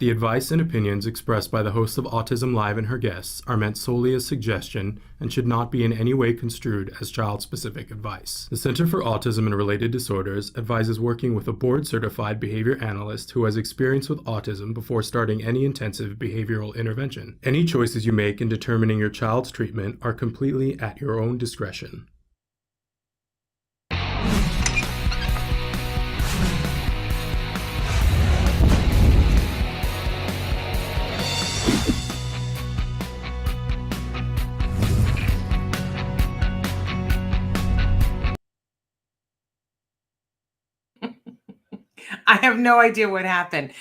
The advice and opinions expressed by the host of Autism Live and her guests are meant solely as suggestion and should not be in any way construed as child-specific advice. The Center for Autism and Related Disorders advises working with a board-certified behavior analyst who has experience with autism before starting any intensive behavioral intervention. Any choices you make in determining your child's treatment are completely at your own discretion. I have no idea what happened.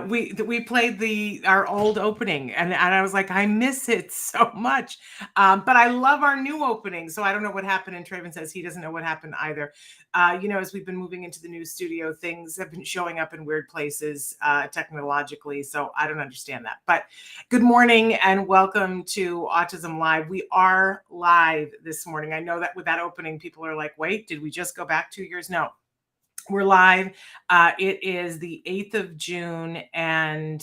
We played our old opening, and I was like, I miss it so much. But I love our new opening, so I don't know what happened. And Traven says he doesn't know what happened either. As we've been moving into the new studio, things have been showing up in weird places technologically, so I don't understand that. But good morning and welcome to Autism Live. We are live this morning. I know that with that opening, people are like, wait, did we just go back 2 years? No. We're live. It is the 8th of June, and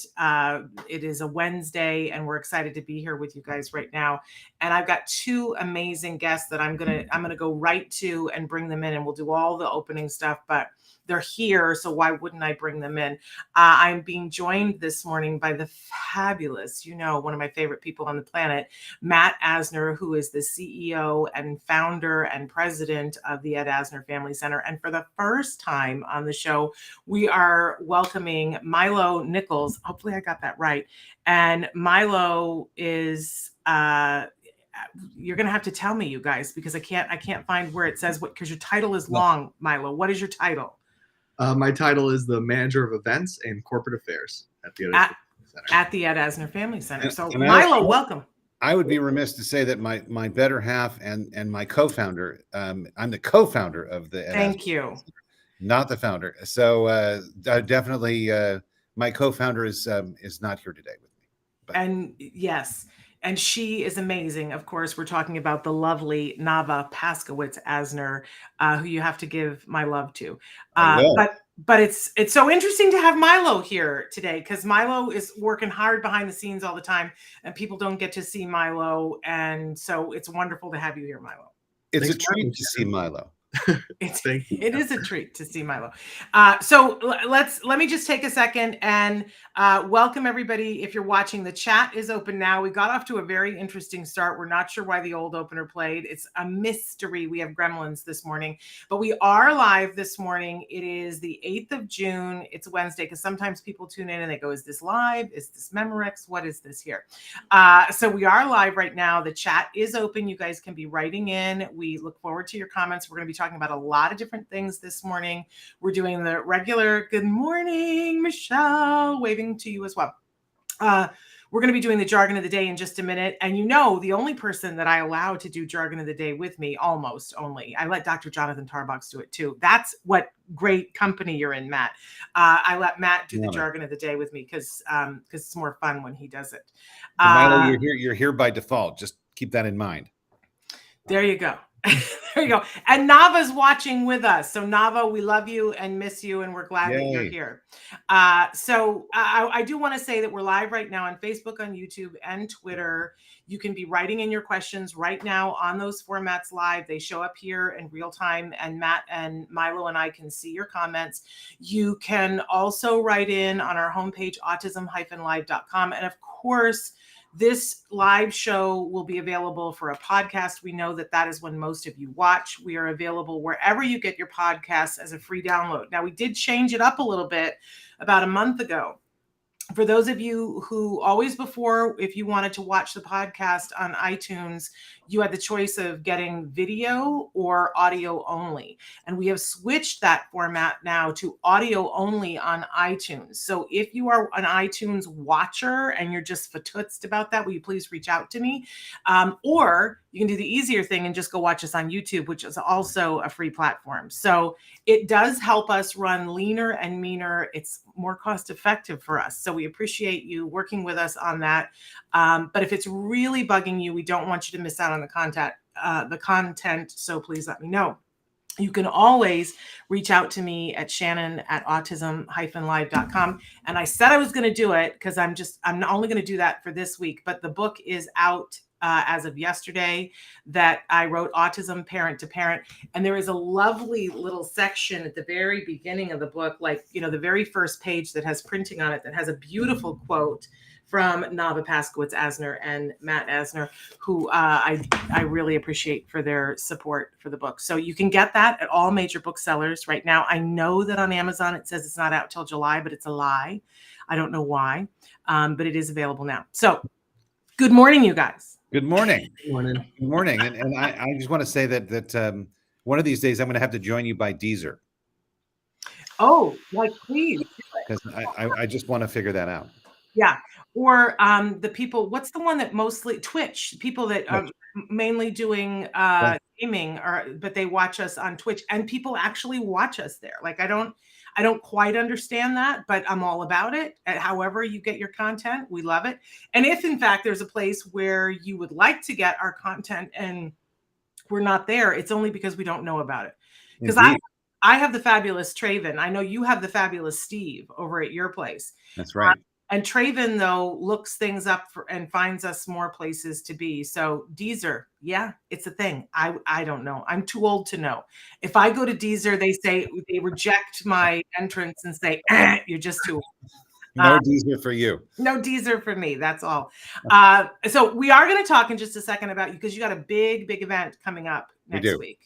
it is a Wednesday, and we're excited to be here with you guys right now. And I've got two amazing guests that I'm gonna go right to and bring them in, and we'll do all the opening stuff, but they're here, so why wouldn't I bring them in? I'm being joined this morning by the fabulous, one of my favorite people on the planet, Matt Asner, who is the CEO and founder and president of the Ed Asner Family Center. And for the first time on the show, we are welcoming Milo Nichols. Hopefully I got that right. And Milo is you're gonna have to tell me, you guys, because I can't find where it says what, because your title is long. Milo, what is your title? My title is the Manager of Events and Corporate Affairs at the Ed Asner Family Center. So Milo, welcome. I would be remiss to say that my better half and my co-founder, I'm the co-founder of the Ed Thank Asner you. Family Center, not the founder. So definitely my co-founder is not here today with me. But. And yes. And she is amazing. Of course, we're talking about the lovely Nava Paskowitz Asner, who you have to give my love to. But it's so interesting to have Milo here today, because Milo is working hard behind the scenes all the time, and people don't get to see Milo. And so it's wonderful to have you here, Milo. It's a treat to see Milo. It is a treat to see Milo. So let me just take a second and welcome everybody. If you're watching, the chat is open now. We got off to a very interesting start. We're not sure why the old opener played. It's a mystery. We have gremlins this morning, but we are live this morning. It is the 8th of June. It's Wednesday, because sometimes people tune in and they go, is this live? Is this Memorex? What is this here? So we are live right now. The chat is open. You guys can be writing in. We look forward to your comments. We're going to be talking about a lot of different things this morning. We're doing the regular good morning, Michelle, waving to you as well. We're going to be doing the jargon of the day in just a minute. And the only person that I allow to do jargon of the day with me, almost only, I let Dr. Jonathan Tarbox do it too. That's what great company you're in, Matt. I let Matt do the jargon of the day with me because it's more fun when he does it. Milo, you're here by default. Just keep that in mind. There you go. There you go. And Nava's watching with us. So Nava, we love you and miss you, and we're glad that you're here. So I do want to say that we're live right now on Facebook, on YouTube, and Twitter. You can be writing in your questions right now on those formats live. They show up here in real time, and Matt and Milo and I can see your comments. You can also write in on our homepage, autism-live.com. And of course, this live show will be available for a podcast. We know that is when most of you watch. We are available wherever you get your podcasts as a free download. Now, we did change it up a little bit about a month ago. For those of you who always before, if you wanted to watch the podcast on iTunes, you had the choice of getting video or audio only. And we have switched that format now to audio only on iTunes. So if you are an iTunes watcher and you're just fatutzed about that, will you please reach out to me? Or you can do the easier thing and just go watch us on YouTube, which is also a free platform. So it does help us run leaner and meaner. It's more cost effective for us. So we appreciate you working with us on that. But if it's really bugging you, we don't want you to miss out on the content. So please let me know. You can always reach out to me at shannon@autism-live.com. And I said I was going to do it because I'm not only going to do that for this week, but the book is out as of yesterday that I wrote, Autism Parent to Parent. And there is a lovely little section at the very beginning of the book, like, the very first page that has printing on it that has a beautiful quote from Nava Paskowitz Asner and Matt Asner, who I really appreciate for their support for the book. So you can get that at all major booksellers right now. I know that on Amazon it says it's not out till July, but it's a lie. I don't know why, but it is available now. So good morning, you guys. Good morning. Good morning. Good morning. And I just want to say that one of these days I'm going to have to join you by Deezer, Oh, like please. because I just want to figure that out. Yeah. Or the people, what's the one that mostly Twitch, people that are mainly doing gaming, but they watch us on Twitch, and people actually watch us there. Like I don't quite understand that, but I'm all about it. However you get your content, we love it. And if in fact there's a place where you would like to get our content and we're not there, it's only because we don't know about it. Because I have the fabulous Traven. I know you have the fabulous Steve over at your place. That's right. And Traven, though, looks things up and finds us more places to be. So Deezer, yeah, it's a thing. I don't know. I'm too old to know. If I go to Deezer, they reject my entrance and say, you're just too old. No Deezer for you. No Deezer for me. That's all. So we are going to talk in just a second about you, because you got a big event coming up next week.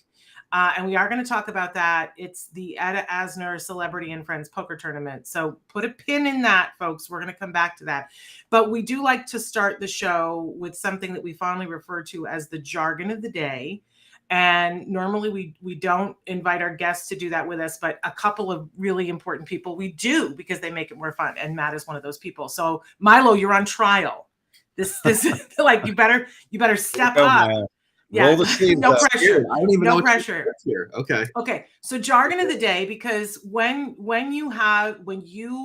And we are going to talk about that. It's the Etta Asner Celebrity and Friends Poker Tournament. So put a pin in that, folks. We're going to come back to that. But we do like to start the show with something that we fondly refer to as the jargon of the day. And normally we don't invite our guests to do that with us, but a couple of really important people we do, because they make it more fun. And Matt is one of those people. So Milo, you're on trial. This like you better step up. Yeah. Roll the sleeves no up. pressure. I don't even know No what pressure. here. Okay. Okay. So jargon of the day, because when you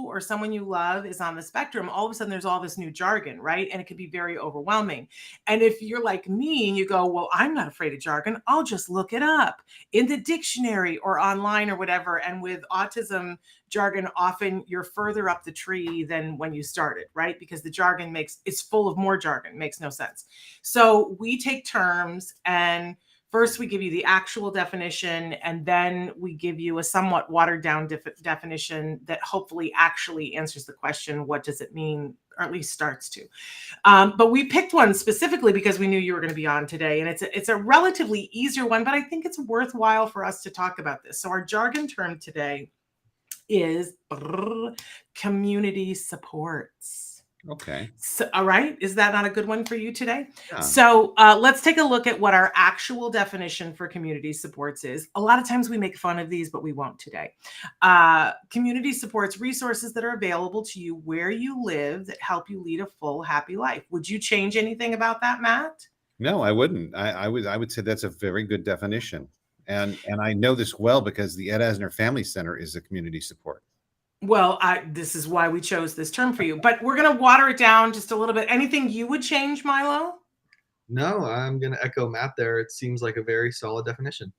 or someone you love is on the spectrum, all of a sudden there's all this new jargon, right? And it can be very overwhelming. And if you're like me and you go, well, I'm not afraid of jargon, I'll just look it up in the dictionary or online or whatever. And with autism jargon, often you're further up the tree than when you started, right? Because the jargon it's full of more jargon, makes no sense. So we take terms, and first we give you the actual definition, and then we give you a somewhat watered down definition that hopefully actually answers the question, what does it mean? Or at least starts to. But we picked one specifically because we knew you were going to be on today. And it's a relatively easier one, but I think it's worthwhile for us to talk about this. So our jargon term today is community supports. Okay. So, all right. Is that not a good one for you today? Yeah. So let's take a look at what our actual definition for community supports is. A lot of times we make fun of these, but we won't today. Community supports resources that are available to you where you live that help you lead a full, happy life. Would you change anything about that, Matt? No, I wouldn't. I would say that's a very good definition. And I know this well because the Ed Asner Family Center is a community support. Well, this is why we chose this term for you, but we're going to water it down just a little bit. Anything you would change, Milo? No, I'm going to echo Matt there. It seems like a very solid definition.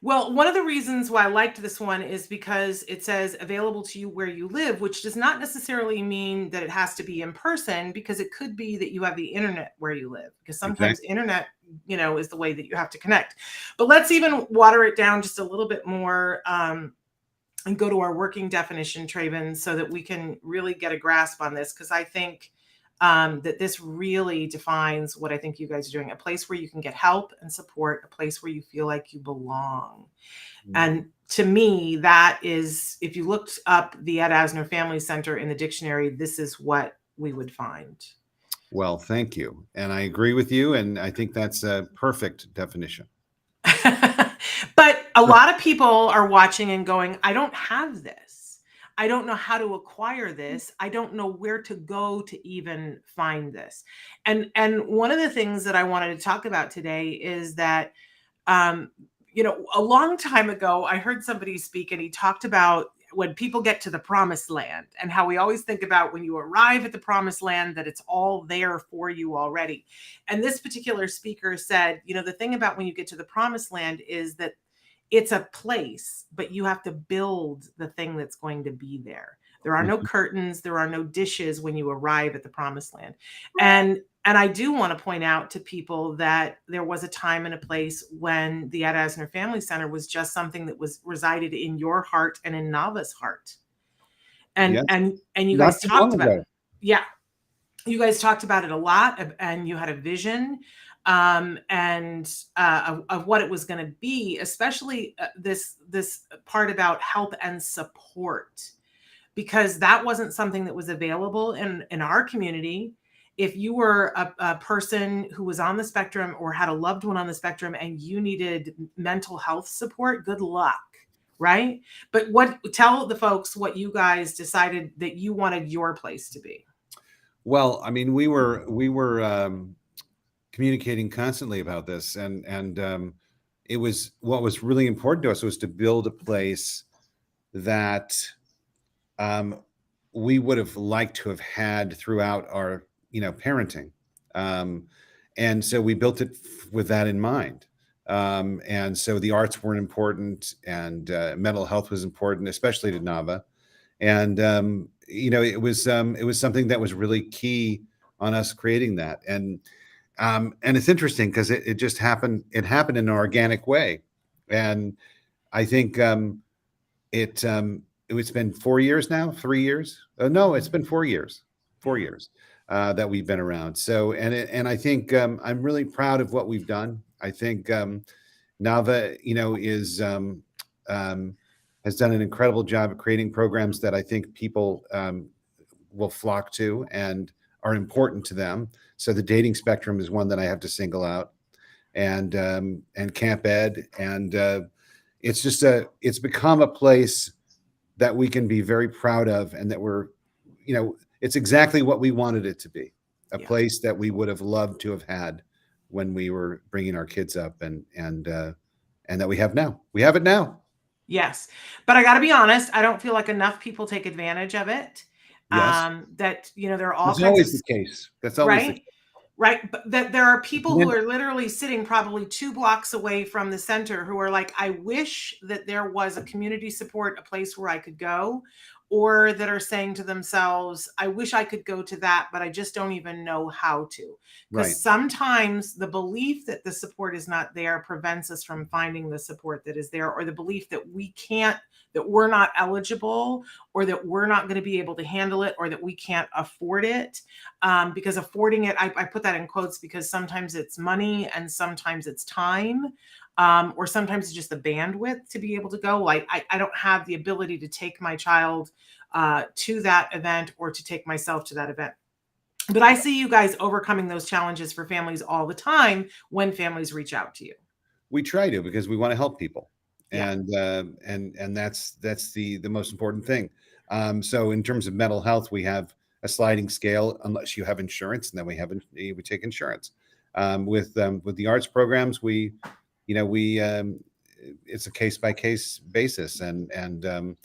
Well, one of the reasons why I liked this one is because it says available to you where you live, which does not necessarily mean that it has to be in person, because it could be that you have the internet where you live, because sometimes internet, is the way that you have to connect. But let's even water it down just a little bit more and go to our working definition, Traven, so that we can really get a grasp on this, because I think that this really defines what I think you guys are doing: a place where you can get help and support, a place where you feel like you belong. And to me, that is, if you looked up the Ed Asner Family Center in the dictionary, this is what we would find. Well, thank you. And I agree with you. And I think that's a perfect definition. But a lot of people are watching and going, I don't have this. I don't know how to acquire this. I don't know where to go to even find this. And one of the things that I wanted to talk about today is that, a long time ago, I heard somebody speak, and he talked about when people get to the promised land, and how we always think about when you arrive at the promised land, that it's all there for you already. And this particular speaker said, the thing about when you get to the promised land is that it's a place, but you have to build the thing that's going to be there. There are no curtains, there are no dishes when you arrive at the promised land. And I do want to point out to people that there was a time and a place when the Ed Asner Family Center was just something that was resided in your heart and in Nava's heart. Yes. And you Not guys too talked long about ago. it. Yeah. You guys talked about it a lot, and you had a vision of what it was going to be, especially this part about help and support, because that wasn't something that was available in our community. If you were a person who was on the spectrum or had a loved one on the spectrum and you needed mental health support, good luck, right? But tell the folks what you guys decided that you wanted your place to be. Well, I mean, we were communicating constantly about this, and it was what was really important to us was to build a place that we would have liked to have had throughout our parenting, and so we built it with that in mind. And so the arts weren't important, and mental health was important, especially to Nava. And it was something that was really key on us creating that. And it's interesting because it just happened. It happened in an organic way, and I think it's been 4 years now, 3 years. No, it's been 4 years, 4 years that we've been around. So and I think I'm really proud of what we've done. I think Nava, is has done an incredible job of creating programs that I think people will flock to and are important to them. So the dating spectrum is one that I have to single out, and Camp Ed, and it's become a place that we can be very proud of, and that it's exactly what we wanted it to be, a place that we would have loved to have had when we were bringing our kids up, and that we have now. We have it now. Yes. But I got to be honest, I don't feel like enough people take advantage of it. Yes. That, there are all That's kinds always of, the case. That's always the right? case. Right. But that there are people who Then- are literally sitting probably 2 blocks away from the center who are like, I wish that there was a community support, a place where I could go, or that are saying to themselves, I wish I could go to that, but I just don't even know how to. Because Right. sometimes the belief that the support is not there prevents us from finding the support that is there, or the belief that that we're not eligible, or that we're not going to be able to handle it, or that we can't afford it. Because affording it, I put that in quotes, because sometimes it's money and sometimes it's time, or sometimes it's just the bandwidth to be able to go. I don't have the ability to take my child to that event, or to take myself to that event. But I see you guys overcoming those challenges for families all the time when families reach out to you. We try to, because we want to help people. Yeah. And that's the most important thing. So in terms of mental health, we have a sliding scale unless you have insurance, and then we take insurance. With the arts programs, it's a case by case basis, and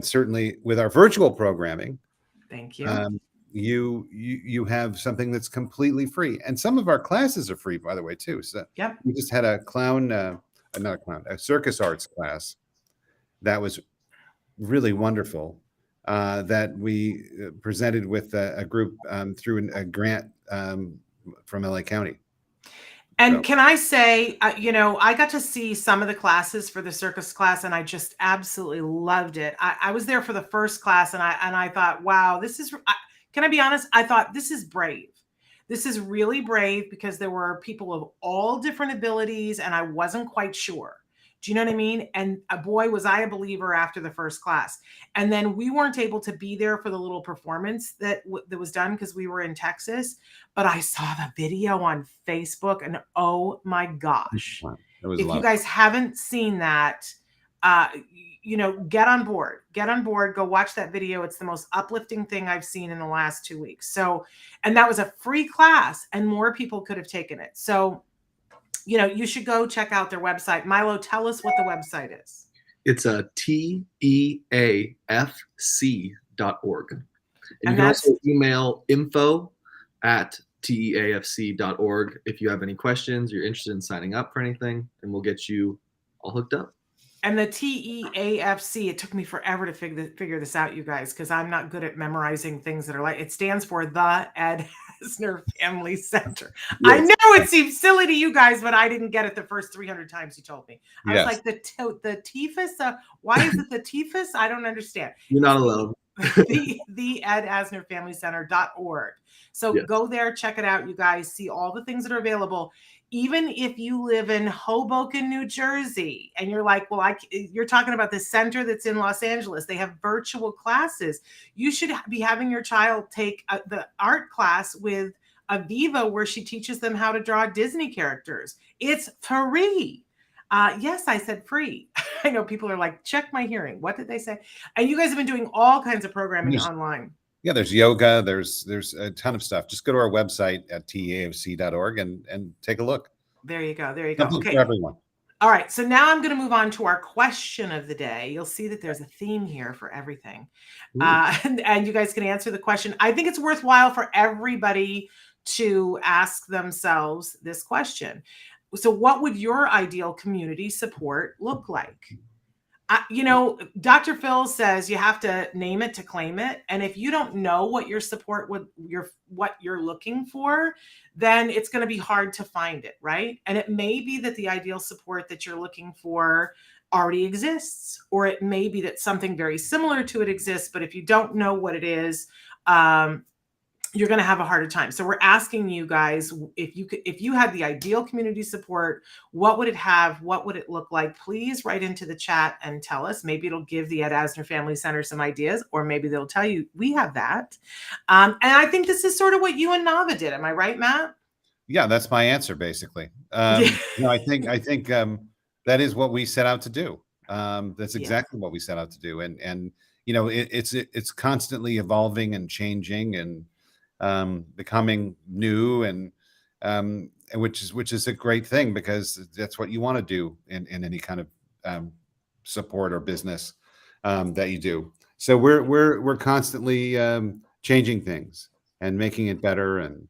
certainly with our virtual programming, Thank you. you have something that's completely free, and some of our classes are free, by the way, too. So Yep. we just had a a circus arts class that was really wonderful, that we presented with a group through a grant from LA County. And So- can I say, I got to see some of the classes for the circus class, and I just absolutely loved it. I was there for the first class, and I thought, wow, can I be honest? I thought, this is brave. This is really brave, because there were people of all different abilities, and I wasn't quite sure. Do you know what I mean? And boy, was I a believer after the first class. And then we weren't able to be there for the little performance that was done, because we were in Texas. But I saw the video on Facebook, and oh my gosh. If you guys haven't seen that, get on board, go watch that video. It's the most uplifting thing I've seen in the last 2 weeks. So, and that was a free class, and more people could have taken it. So, you should go check out their website. Milo, tell us what the website is. It's a TEAFC.org. And you can that's- also email info@teafc.org if you have any questions, you're interested in signing up for anything, and we'll get you all hooked up. And the TEAFC, it took me forever to figure this out, you guys, because I'm not good at memorizing things that are like, it stands for the Ed Asner Family Center. I Yes. know it seems silly to you guys, but I didn't get it the first 300 times you told me. I was Yes. like, the TFAS, why is it the TFAS? I don't understand. You're not It's alone. the Ed Asner Family Center.org. So Yes. go there, check it out, you guys, see all the things that are available. Even if you live in Hoboken, New Jersey, and you're like, well, you're talking about the center that's in Los Angeles, they have virtual classes. You should be having your child take the art class with Aviva, where she teaches them how to draw Disney characters. It's free. Yes, I said free. I know people are like, check my hearing. What did they say? And you guys have been doing all kinds of programming online. Yeah, there's yoga, there's a ton of stuff. Just go to our website at teafc.org and take a look. There you go. There you go. Something Okay. for everyone. All right. So now I'm going to move on to our question of the day. You'll see that there's a theme here for everything. And you guys can answer the question. I think it's worthwhile for everybody to ask themselves this question. So what would your ideal community support look like? Dr. Phil says you have to name it to claim it. And if you don't know what your support what you're looking for, then it's going to be hard to find it, right? And it may be that the ideal support that you're looking for already exists, or it may be that something very similar to it exists. But if you don't know what it is, you're going to have a harder time. So we're asking you guys, if you had the ideal community support, what would it have? What would it look like? Please write into the chat and tell us. Maybe it'll give the Ed Asner Family Center some ideas, or maybe they'll tell you we have that. And I think this is sort of what you and Nava did. Am I right, Matt? Yeah, that's my answer, basically. I think that is what we set out to do. That's exactly what we set out to do. And it's constantly evolving and changing and becoming new, and which is a great thing, because that's what you want to do in any kind of support or business that you do. So we're constantly changing things and making it better and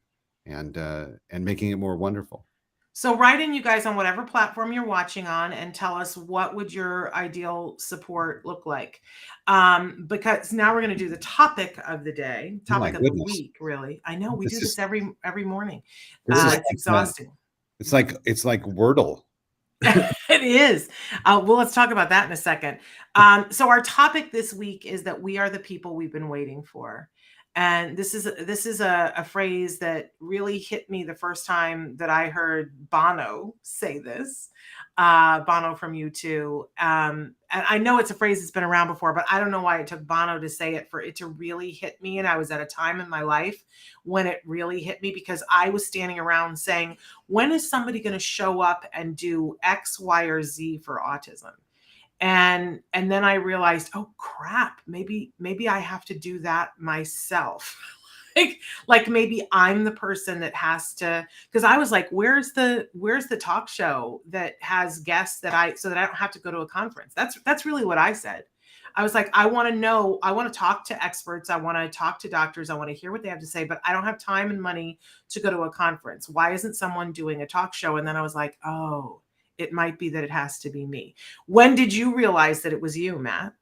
making it more wonderful. So write in, you guys, on whatever platform you're watching on, and tell us what would your ideal support look like. Because now we're going to do the topic of the day, topic of the week, really. I know we do this every morning. It's exhausting. It's like Wordle. It is. Well, let's talk about that in a second. So our topic this week is that we are the people we've been waiting for. And this is a phrase that really hit me the first time that I heard Bono say this. Bono from U2. And I know it's a phrase that's been around before, but I don't know why it took Bono to say it for it to really hit me. And I was at a time in my life when it really hit me, because I was standing around saying, when is somebody going to show up and do X, Y, or Z for autism? And then I realized, oh crap, maybe I have to do that myself. like maybe I'm the person that has to, because I was like, where's the talk show that has guests so that I don't have to go to a conference? That's really what I said. I was like, I want to talk to experts. I want to talk to doctors. I want to hear what they have to say, but I don't have time and money to go to a conference. Why isn't someone doing a talk show? And then I was like, oh, it might be that it has to be me. When did you realize that it was you, Matt?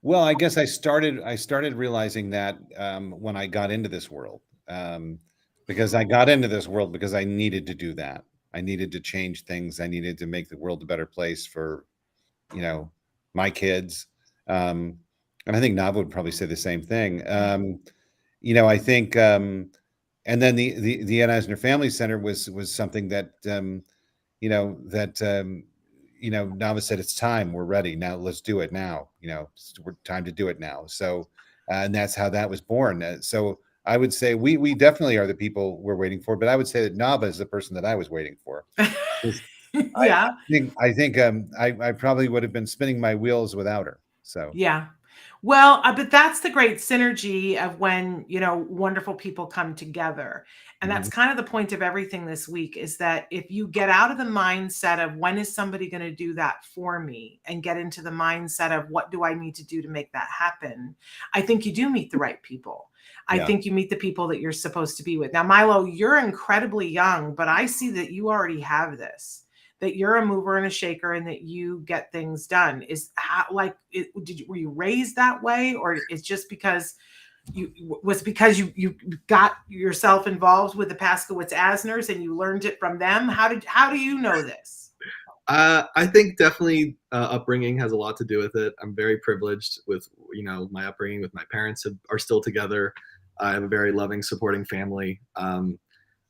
Well, I guess I started realizing that when I got into this world, because I got into this world because I needed to do that. I needed to change things. I needed to make the world a better place for, my kids. And I think Nava would probably say the same thing. I think, and then the Ed Asner Family Center was something that, Nava said, it's time, we're ready now, let's do it now, it's time to do it now. So, and that's how that was born. So I would say we definitely are the people we're waiting for, but I would say that Nava is the person that I was waiting for. Yeah. I think I probably would have been spinning my wheels without her. So yeah. Well, but that's the great synergy of when, you know, wonderful people come together. And that's Mhm. kind of the point of everything this week is that if you get out of the mindset of when is somebody going to do that for me and get into the mindset of what do I need to do to make that happen, I think you do meet the right people. I Yeah. think you meet the people that you're supposed to be with. Now, Milo, you're incredibly young, but I see that you already have this, that you're a mover and a shaker and that you get things done. Is how, like, were you raised that way, or it's just because you got yourself involved with the Paskowitz Asners and you learned it from them? How do you know this? I think definitely upbringing has a lot to do with it. I'm very privileged with my upbringing. With my parents are still together. I have a very loving, supporting family.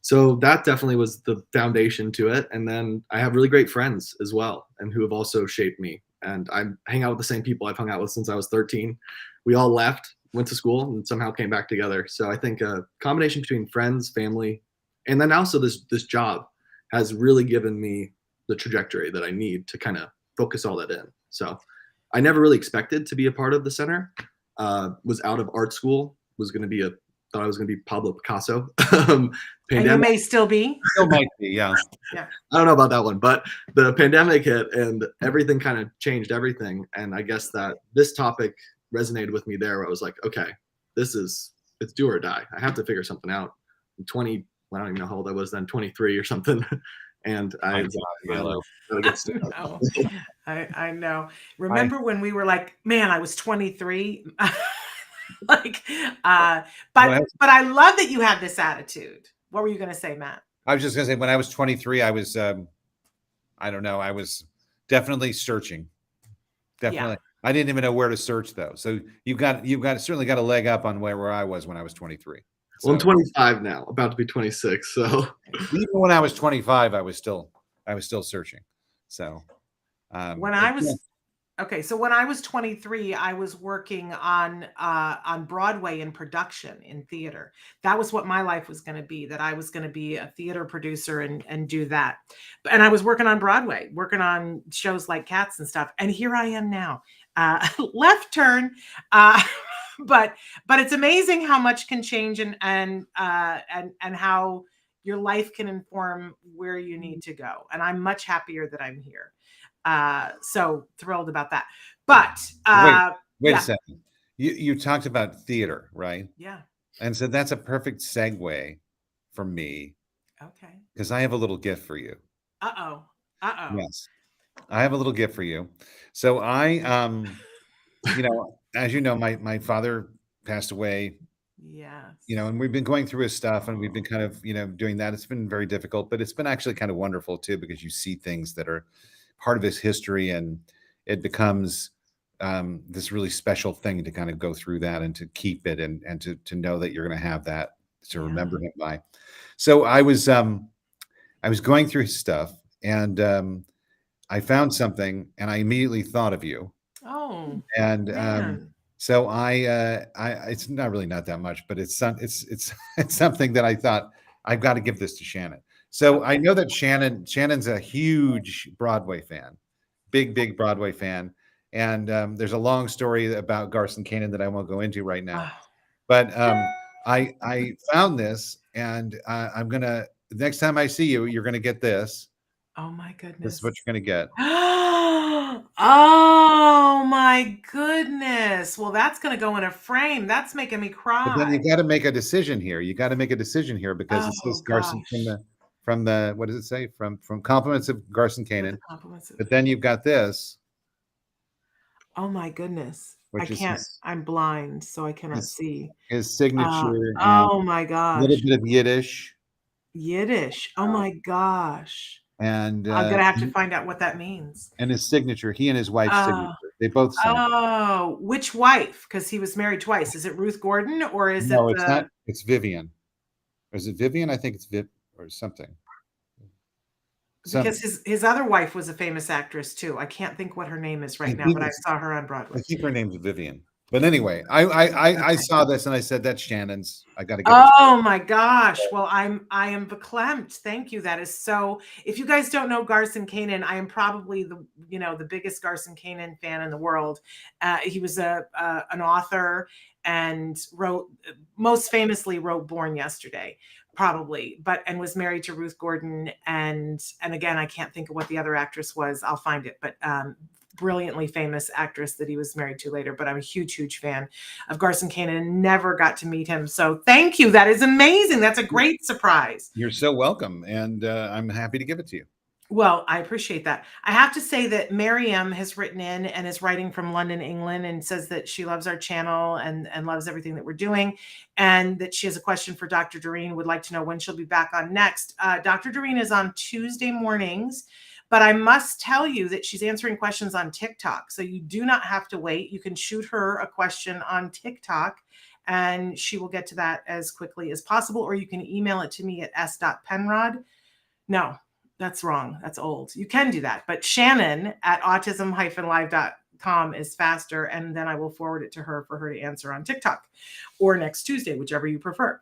So that definitely was the foundation to it. And then I have really great friends as well, and who have also shaped me. And I hang out with the same people I've hung out with since I was 13. We all left, went to school, and somehow came back together. So I think a combination between friends, family, and then also this job has really given me the trajectory that I need to kind of focus all that in. So I never really expected to be a part of the center. Was out of art school, thought I was going to be Pablo Picasso. And you Pandemic, may still be. Still might be, yeah. Yeah. I don't know about that one, but the pandemic hit and everything kind of changed everything. And I guess that this topic resonated with me there, where I was like, okay, it's do or die. I have to figure something out. I'm 20, I don't even know how old I was then, 23 or something. And I was like, Milo. gotta get started. No, I know. Remember when we were like, man, I was 23. Like, When but I was- I love that you have this attitude. What were you going to say, Matt? I was just gonna say, when I was 23, I was I don't know, I was definitely searching. Definitely. I didn't even know where to search though. So you've certainly got a leg up on where I was when I was 23. Well, I'm So 25 now, about to be 26. So even when I was 25, I was still searching. So When I was so when I was 23, I was working on Broadway in production in theater. That was what my life was going to be, that I was going to be a theater producer and do that. And I was working on Broadway, working on shows like Cats and stuff. And here I am now. Left turn. But it's amazing how much can change and how your life can inform where you need to go. And I'm much happier that I'm here. So thrilled about that. But wait yeah. a second. You talked about theater, right? Yeah. And so that's a perfect segue for me, Okay. because I have a little gift for you. Uh-oh. Yes. I have a little gift for you. So as you know, my father passed away, Yes. and we've been going through his stuff, and we've been kind of, doing that. It's been very difficult, but it's been actually kind of wonderful too, because you see things that are part of his history, and it becomes this really special thing to kind of go through that and to keep it, and to know that you're going to have that to remember him by. So I was going through his stuff, and I found something, and I immediately thought of you. Oh, And man. so it's not really not that much, but it's something that I thought, I've got to give this to Shannon. So I know that Shannon's a huge Broadway fan, big Broadway fan. And there's a long story about Garson Kanin that I won't go into right now. Oh. But I found this, and the next time I see you, you're gonna get this. Oh my This goodness. is what you're gonna get. Oh my goodness. Well, that's going to go in a frame. That's making me But then you cry. got to make a decision here. You got to make a decision here, because it Oh says Garson gosh. from the what does it say? From Compliments of Garson With the Kanin. compliments of- But then you've got this, Oh my goodness. I which is can't. I'm blind, so I cannot his, see. his signature, and Oh my a little gosh. bit of Yiddish, Yiddish. Oh my gosh. and I'm gonna have to find out what that means. his signature. He and his wife's Oh. signature. They both signed. Oh, which wife? Because he was married twice. Is it Ruth Gordon or is No, it it's the? not. It's Vivian. Or is it Vivian? I think it's Viv or something. Because his other wife was a famous actress too. I can't think what her name is right now, but I saw her on I Broadway. think her name's Vivian. But anyway, I saw this and I said, that's Shannon's. I got to give it. Oh my gosh. Well, I am verklempt. Thank you. That is so. If you guys don't know Garson Kanin, I am probably the biggest Garson Kanin fan in the world. He was an author and most famously wrote Born Yesterday, probably, and was married to Ruth Gordon. And again, I can't think of what the other actress was. I'll find it. But brilliantly famous actress that he was married to later, but I'm a huge fan of Garson Kanin and never got to meet him. So thank you. That is amazing. That's a great surprise. You're so welcome. And I'm happy to give it to you. Well, I appreciate that. I have to say that Miriam has written in and is writing from London, England, and says that she loves our channel and loves everything that we're doing, and that she has a question for Dr. Doreen, would like to know when she'll be back on next. Dr. Doreen is on Tuesday mornings, but I must tell you that she's answering questions on TikTok. So you do not have to wait. You can shoot her a question on TikTok and she will get to that as quickly as possible. Or you can email it to me at s.penrod. No, that's wrong. That's old. You can do that. But Shannon at autism-live.com is faster. And then I will forward it to her for her to answer on TikTok or next Tuesday, whichever you prefer.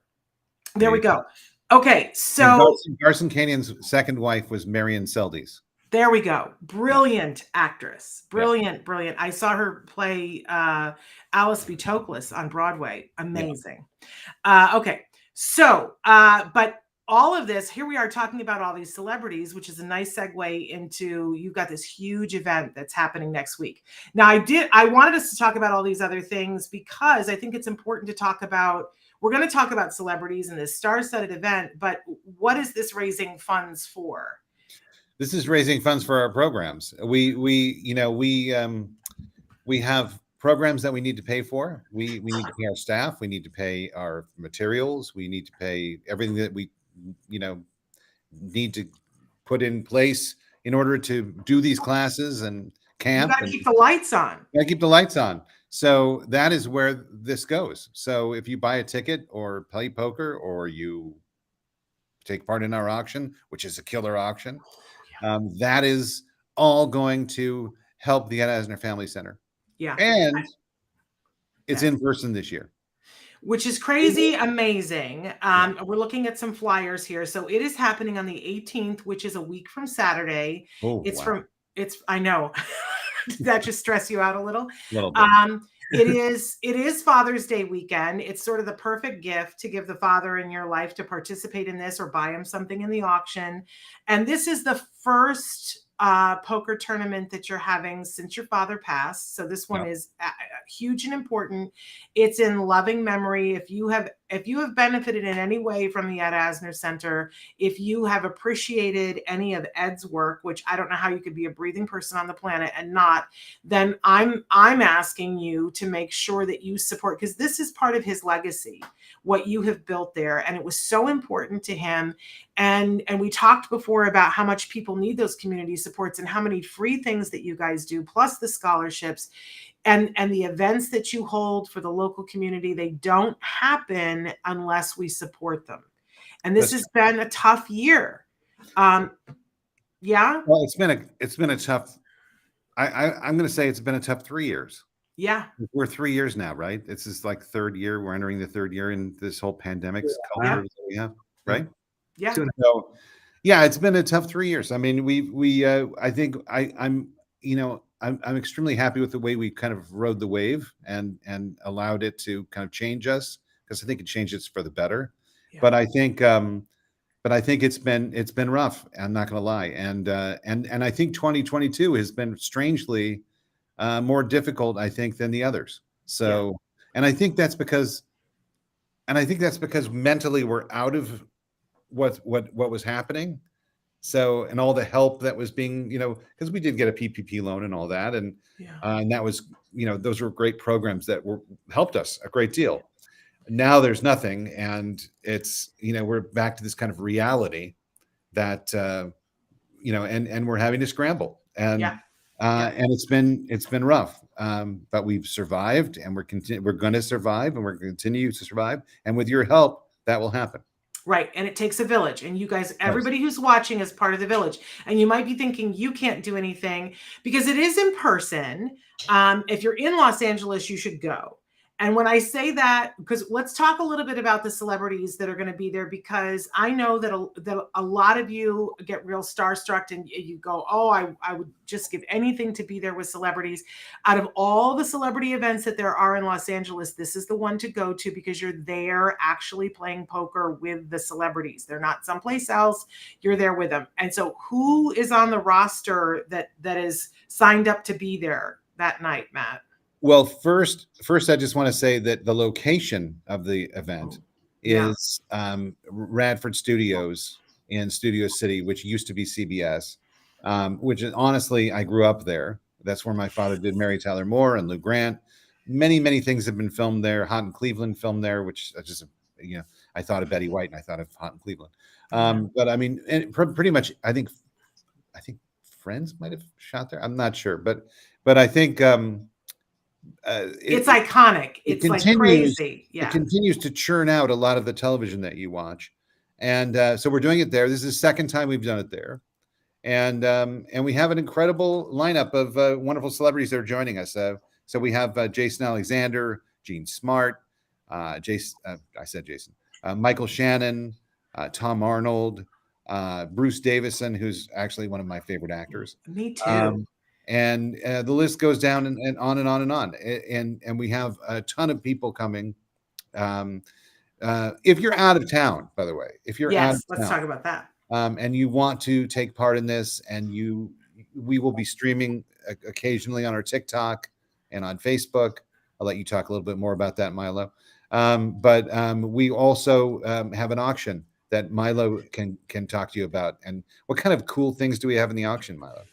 There we go. Okay. So Garson Kanin's second wife was Marion Seldes. There we go. Brilliant actress. Brilliant. I saw her play Alice B. Toklas on Broadway. Amazing. Yeah. Okay. So, but all of this, here we are talking about all these celebrities, which is a nice segue into, you've got this huge event that's happening next week. Now, I wanted us to talk about all these other things because I think it's important to talk about, we're going to talk about celebrities in this star-studded event, but what is this raising funds for? This is raising funds for our programs. We have programs that we need to pay for. We need to pay our staff. We need to pay our materials. We need to pay everything that we, need to put in place in order to do these classes and camp. You got to keep the lights on. Got to keep the lights on. So that is where this goes. So if you buy a ticket or play poker or you take part in our auction, which is a killer auction, that is all going to help the Ed Asner Family Center. Yeah. And it's in person this year. Which is crazy amazing. We're looking at some flyers here. So it is happening on the 18th, which is a week from Saturday. Oh, wow. I know. Did that just stress you out a little? Little bit. It is Father's Day weekend. It's sort of the perfect gift to give the father in your life to participate in this or buy him something in the auction. And this is the first poker tournament that you're having since your father passed. So this one is huge and important. It's in loving memory. If you have benefited in any way from the Ed Asner Center, if you have appreciated any of Ed's work, which I don't know how you could be a breathing person on the planet and not, then I'm asking you to make sure that you support, because this is part of his legacy, what you have built there. And it was so important to him. And we talked before about how much people need those community supports and how many free things that you guys do, plus the scholarships and the events that you hold for the local community. They don't happen unless we support them. And this has been a tough year. Yeah. Well, it's been a tough, I'm going to say it's been a tough 3 years. Yeah. We're 3 years now, right? This is like third year. We're entering the third year in this whole pandemic culture that we have, right? Yeah. So, yeah, it's been a tough 3 years. I mean, I think I'm extremely happy with the way we kind of rode the wave and allowed it to kind of change us, because I think it changed us for the better. Yeah. But I think it's been rough. I'm not going to lie. And I think 2022 has been strangely more difficult, I think, than the others. So, and I think that's because mentally we're out of what was happening. So, and all the help that was being, because we did get a PPP loan and all that. And, and that was, those were great programs that helped us a great deal. Now there's nothing. And it's, we're back to this kind of reality that, and we're having to scramble and it's been rough. But we've survived and we're going to survive and we're going to continue to survive. And with your help, that will happen. Right. And it takes a village. And you guys, everybody who's watching is part of the village. And you might be thinking you can't do anything because it is in person. If you're in Los Angeles, you should go. And when I say that, because let's talk a little bit about the celebrities that are going to be there, because I know that a lot of you get real starstruck and you go, oh, I would just give anything to be there with celebrities. Out of all the celebrity events that there are in Los Angeles, this is the one to go to because you're there actually playing poker with the celebrities. They're not someplace else. You're there with them. And so who is on the roster that is signed up to be there that night, Matt? Well, first, I just want to say that the location of the event Yeah. is Radford Studios in Studio City, which used to be CBS, which is honestly, I grew up there. That's where my father did Mary Tyler Moore and Lou Grant. Many things have been filmed there. Hot in Cleveland filmed there, which I just, I thought of Betty White and I thought of Hot in Cleveland. But I mean, pretty much, I think Friends might have shot there. I'm not sure, but I think it's iconic. It's like crazy. Yeah. It continues to churn out a lot of the television that you watch. And so we're doing it there. This is the second time we've done it there. And we have an incredible lineup of wonderful celebrities that are joining us. So we have Jason Alexander, Gene Smart, Michael Shannon, Tom Arnold, Bruce Davison, who's actually one of my favorite actors. Me too. And the list goes down and on and on and on. And we have a ton of people coming. If you're out of town, by the way, let's talk about that. And you want to take part in this, and we will be streaming occasionally on our TikTok and on Facebook. I'll let you talk a little bit more about that, Milo. But we also have an auction that Milo can talk to you about. And what kind of cool things do we have in the auction, Milo?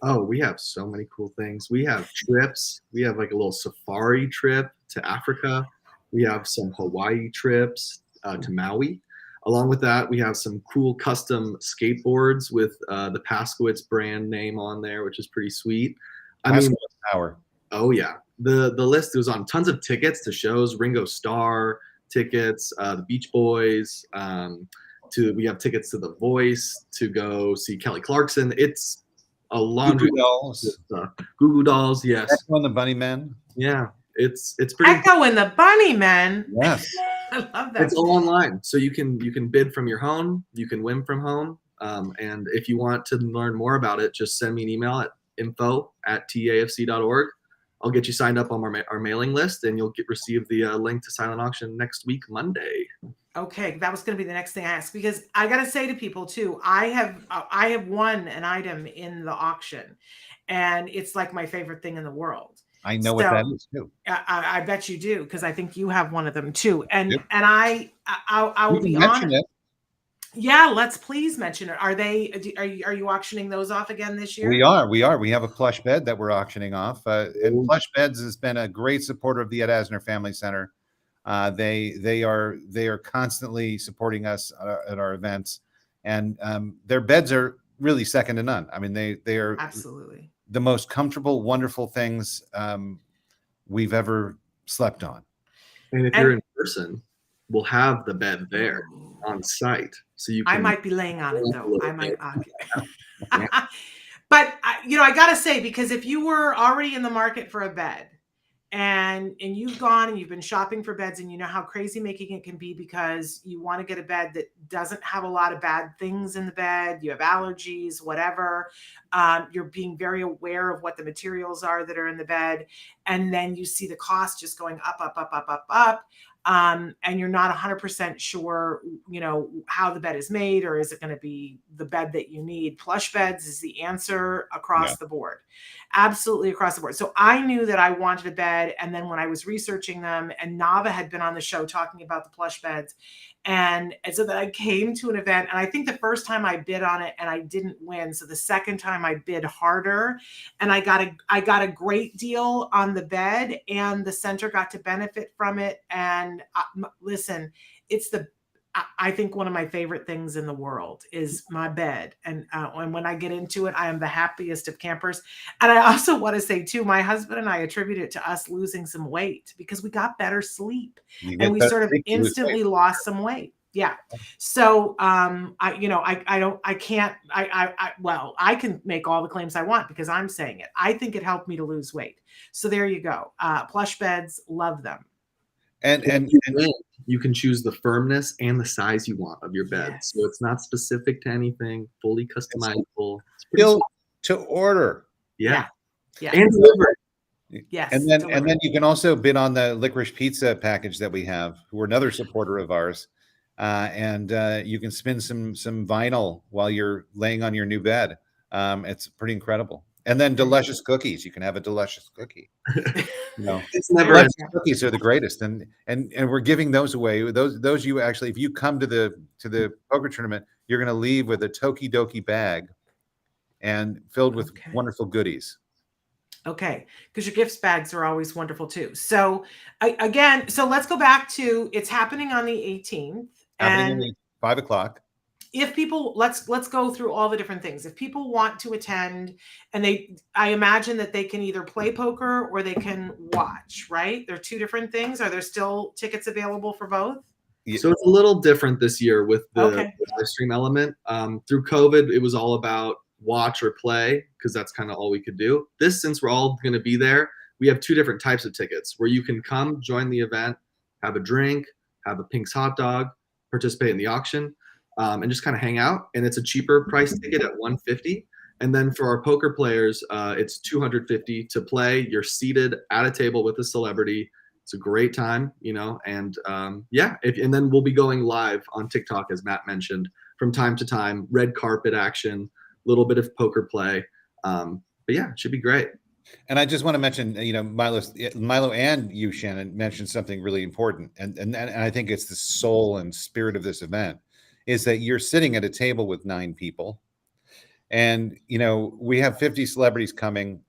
Oh, we have so many cool things. We have trips. We have like a little safari trip to Africa. We have some Hawaii trips to Maui. Along with that, we have some cool custom skateboards with the Paskowitz brand name on there, which is pretty sweet. Power. Oh yeah. The list goes on. Tons of tickets to shows, Ringo Starr tickets, the Beach Boys, we have tickets to The Voice, to go see Kelly Clarkson. It's a laundry dolls. Goo Goo Dolls, yes. Echo and the Bunny Men. Yeah, it's pretty. Echo and the Bunny Men. Yes, I love that. It's all online, so you can bid from your home, you can win from home, and if you want to learn more about it, just send me an email at info@taafc.org. I'll get you signed up on our mailing list, and you'll receive the link to silent auction next week, Monday. Okay, that was going to be the next thing I asked, because I got to say to people too, I have won an item in the auction, and it's like my favorite thing in the world. I know what that is too. I bet you do, because I think you have one of them too. And yep. And I will be honest. Yeah, let's please mention it. Are you auctioning those off again this year? We are. We have a plush bed that we're auctioning off, and Plush Beds has been a great supporter of the Ed Asner Family Center. They are constantly supporting us at our events, and their beds are really second to none. I mean, they are absolutely the most comfortable, wonderful things we've ever slept on. And if you're in person, we'll have the bed there on site, so you can. I might be laying on it though. I might. But I gotta say, because if you were already in the market for a bed, and you've gone and you've been shopping for beds, and you know how crazy making it can be, because you want to get a bed that doesn't have a lot of bad things in the bed, you have allergies, whatever, you're being very aware of what the materials are that are in the bed, and then you see the cost just going up, and you're not 100% sure, how the bed is made, or is it going to be the bed that you need. Plush Beds is the answer across the board, absolutely across the board. So I knew that I wanted a bed, and then when I was researching them, and Nava had been on the show talking about the Plush Beds, and so that I came to an event, and I think the first time I bid on it and I didn't win. So the second time I bid harder, and I got a great deal on the bed, and the center got to benefit from it. And listen, I think one of my favorite things in the world is my bed. And when I get into it, I am the happiest of campers. And I also want to say too, my husband and I attribute it to us losing some weight, because we got better sleep, and we sort of instantly lost some weight. Yeah. So, I can make all the claims I want because I'm saying it. I think it helped me to lose weight. So there you go. Plush Beds, love them. And you win, you can choose the firmness and the size you want of your bed. Yes. So it's not specific to anything, fully customizable. It's pretty built smart. to order. Yeah. Yeah. And delivered. Yes. And then delivered. you can also bid on the licorice pizza package that we have, who are another supporter of ours. And you can spin some vinyl while you're laying on your new bed. It's pretty incredible. And then delicious cookies. You can have a delicious cookie. It's never Very ending. Delicious cookies are the greatest, and we're giving those away. Those you actually, if you come to the poker tournament, you're going to leave with a Toki Doki bag and filled with Okay. wonderful goodies. Okay, because your gifts bags are always wonderful too. So again, so let's go back to it's happening on the 18th. Happening And at 5 o'clock. if people let's go through all the different things. If people want to attend and I imagine that they can either play poker or they can watch, right? They're two different things. Are there still tickets available for both? So it's a little different this year with the Okay. live stream element. Through COVID, it was all about watch or play because that's kind of all we could do. Since we're all going to be there, we have two different types of tickets where you can come join the event, have a drink, have a Pink's hot dog, participate in the auction, and just kind of hang out. And it's a cheaper price ticket at $150. And then for our poker players, it's $250 to play. You're seated at a table with a celebrity. It's a great time, and and then we'll be going live on TikTok, as Matt mentioned, from time to time, red carpet action, little bit of poker play. But yeah, it should be great. And I just want to mention, Milo and you, Shannon, mentioned something really important, and I think it's the soul and spirit of this event, is that you're sitting at a table with 9 people. And we have 50 celebrities coming.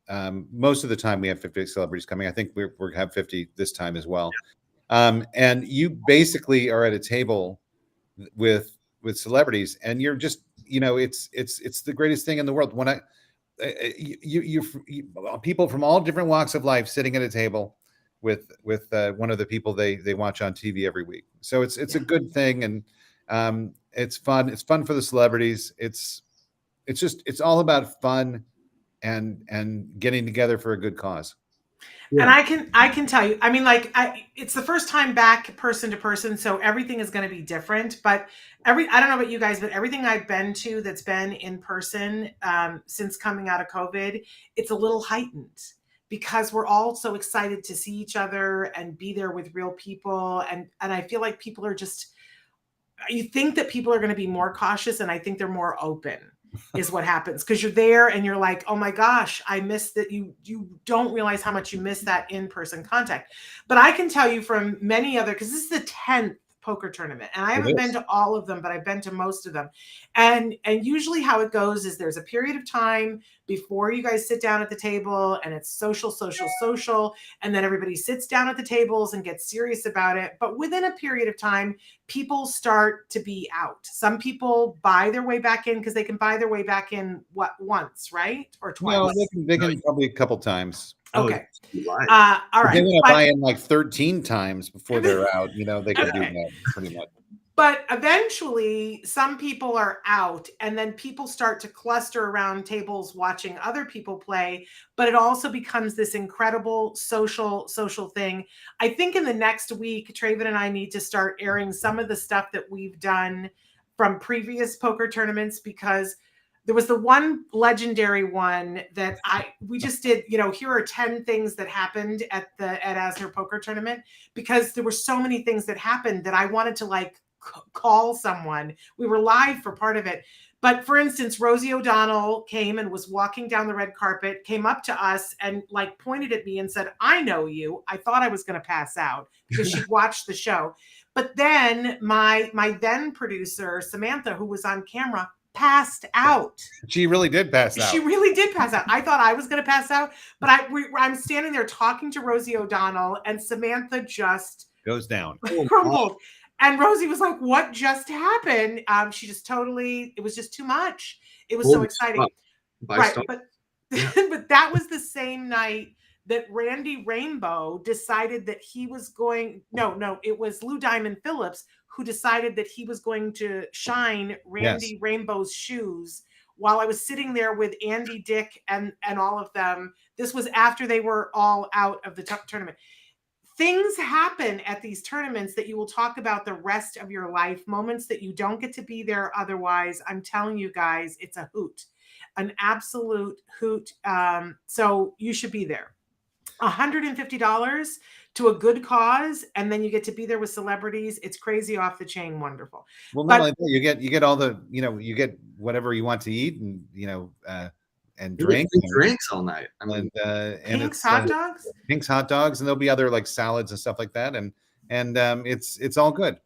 Most of the time, we have 50 celebrities coming. I think we have 50 this time as well. And you basically are at a table with celebrities, and you're just, it's the greatest thing in the world. When you people from all different walks of life sitting at a table with one of the people they watch on TV every week. So it's a good thing, and it's fun. It's fun for the celebrities. It's all about fun and getting together for a good cause. And I can tell you, I mean, it's the first time back person to person, so everything is going to be different. But I don't know about you guys, but everything I've been to that's been in person since coming out of COVID, it's a little heightened because we're all so excited to see each other and be there with real people. And I feel like people are just, you think that people are going to be more cautious, and I think they're more open. Is what happens because you're there and you're like, oh my gosh, I missed that. You don't realize how much you miss that in-person contact. But I can tell you from many other, because this is the 10th poker tournament, and I haven't been to all of them, but I've been to most of them. And usually how it goes is there's a period of time before you guys sit down at the table, and it's social, and then everybody sits down at the tables and gets serious about it. But within a period of time, people start to be out. Some people buy their way back in because they can buy their way back in once, right? Or twice. No, they can probably a couple times. Okay. All right. They want to buy in like 13 times before they're out. They can do that pretty much. But eventually, some people are out, and then people start to cluster around tables watching other people play. But it also becomes this incredible social thing. I think in the next week, Traven and I need to start airing some of the stuff that we've done from previous poker tournaments, because there was the one legendary one that we just did, here are 10 things that happened at Asner poker tournament, because there were so many things that happened that I wanted to call someone. We were live for part of it. But for instance, Rosie O'Donnell came and was walking down the red carpet, came up to us and pointed at me and said, I know you. I thought I was going to pass out because she'd watched the show. But then my then producer, Samantha, who was on camera, passed out. She really did pass out. She really did pass out. I thought I was going to pass out, but I'm standing there talking to Rosie O'Donnell, and Samantha just goes down, crumbled. And Rosie was like, what just happened? She just it was just too much. It was so exciting. Right. But that was the same night that Randy Rainbow decided that he was going, it was Lou Diamond Phillips who decided that he was going to shine Randy Rainbow's shoes while I was sitting there with Andy, Dick, and all of them. This was after they were all out of the tournament. things happen at these tournaments that you will talk about the rest of your life, moments that you don't get to be there otherwise. I'm telling you guys, it's a hoot, an absolute hoot. So you should be there. $150 to a good cause, and then you get to be there with celebrities. It's crazy, off the chain, wonderful. Well, But- not only that, you get all the, you get whatever you want to eat, and and You get drink, free drinks all night. I mean, and Pink's it's hot dogs. Pink's hot dogs, and there'll be other like salads and stuff like that, and it's all good.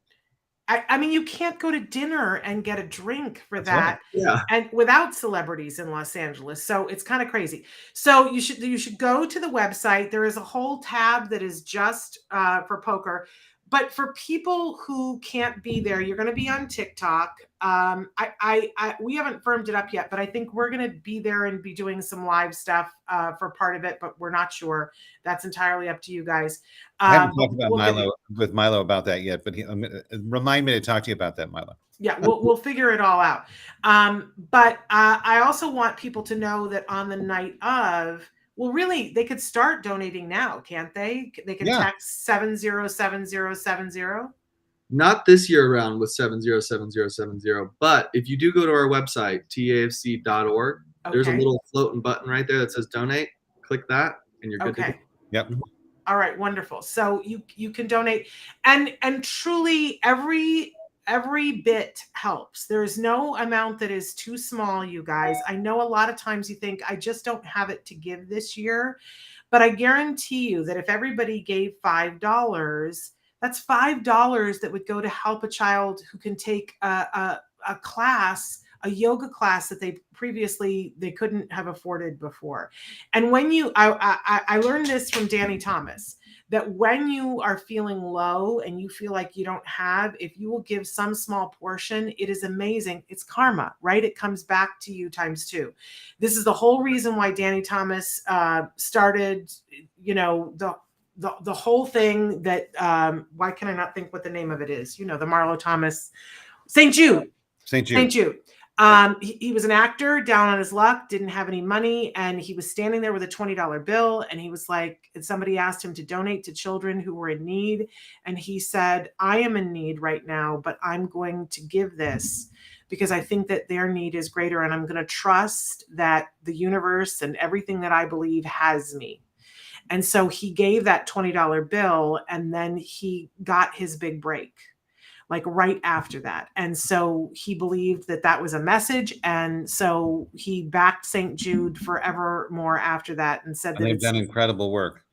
I mean, you can't go to dinner and get a drink for that, yeah. and without celebrities in Los Angeles. So it's kind of crazy. So you should go to the website. There is a whole tab that is just for poker. But for people who can't be there, you're going to be on TikTok. We haven't firmed it up yet, but I think we're going to be there and be doing some live stuff for part of it, but we're not sure. That's entirely up to you guys. I haven't talked about Milo about that yet, but remind me to talk to you about that, Milo. Yeah, we'll figure it all out. But I also want people to know that on the night of, well, really, they could start donating now, can't they? They can text 707070. Not this year around with 707070, but if you do go to our website, taafc.org, there's a little floating button right there that says donate. Click that, and you're good to go. Yep. All right, wonderful. So you can donate, and truly every bit helps. There is no amount that is too small, you guys. I know a lot of times you think, I just don't have it to give this year, but I guarantee you that if everybody gave $5, that's $5 that would go to help a child who can take a class, a yoga class that they couldn't have afforded before. And when I learned this from Danny Thomas, that when you are feeling low and you feel like you don't have, if you will give some small portion, it is amazing. It's karma, right? It comes back to you times 2. This is the whole reason why Danny Thomas started, the whole thing that, why can I not think what the name of it is? The Marlo Thomas, St. Jude. St. Jude. He was an actor down on his luck, didn't have any money, and he was standing there with a $20 bill, and he was like, somebody asked him to donate to children who were in need, and he said, I am in need right now, but I'm going to give this because I think that their need is greater, and I'm going to trust that the universe and everything that I believe has me. And so he gave that $20 bill, and then he got his big break, like right after that. And so he believed that that was a message. And so he backed St. Jude forevermore after that, and said that they've done incredible work.